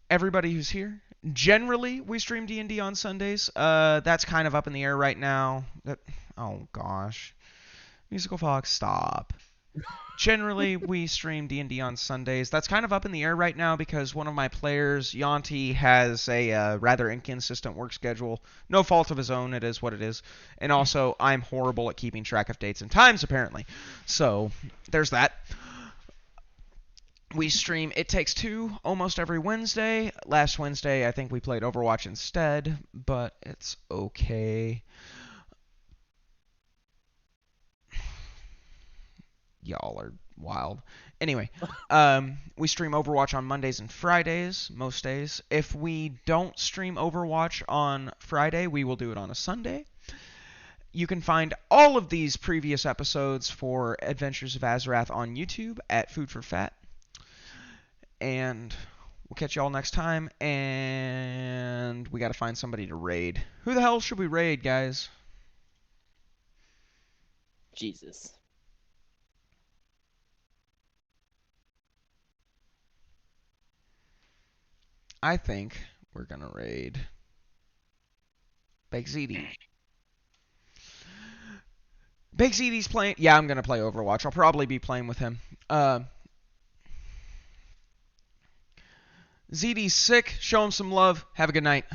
[SPEAKER 1] Everybody who's here. Generally, we stream D&D on Sundays. That's kind of up in the air right now. Oh, gosh. Musical Fox, stop. Generally, we stream D&D on Sundays. That's kind of up in the air right now because one of my players, Yanti, has a rather inconsistent work schedule. No fault of his own. It is what it is. And also, I'm horrible at keeping track of dates and times, apparently. So, there's that. We stream It Takes Two almost every Wednesday. Last Wednesday, I think we played Overwatch instead, but it's okay. Y'all are wild. Anyway, we stream Overwatch on Mondays and Fridays, most days. If we don't stream Overwatch on Friday, we will do it on a Sunday. You can find all of these previous episodes for Adventures of Azurath on YouTube at Food for Fat. And we'll catch y'all next time. And we got to find somebody to raid. Who the hell should we raid, guys?
[SPEAKER 4] Jesus.
[SPEAKER 1] I think we're going to raid Big ZD. Big ZD's playing. Yeah, I'm going to play Overwatch. I'll probably be playing with him. ZD's sick. Show him some love. Have a good night.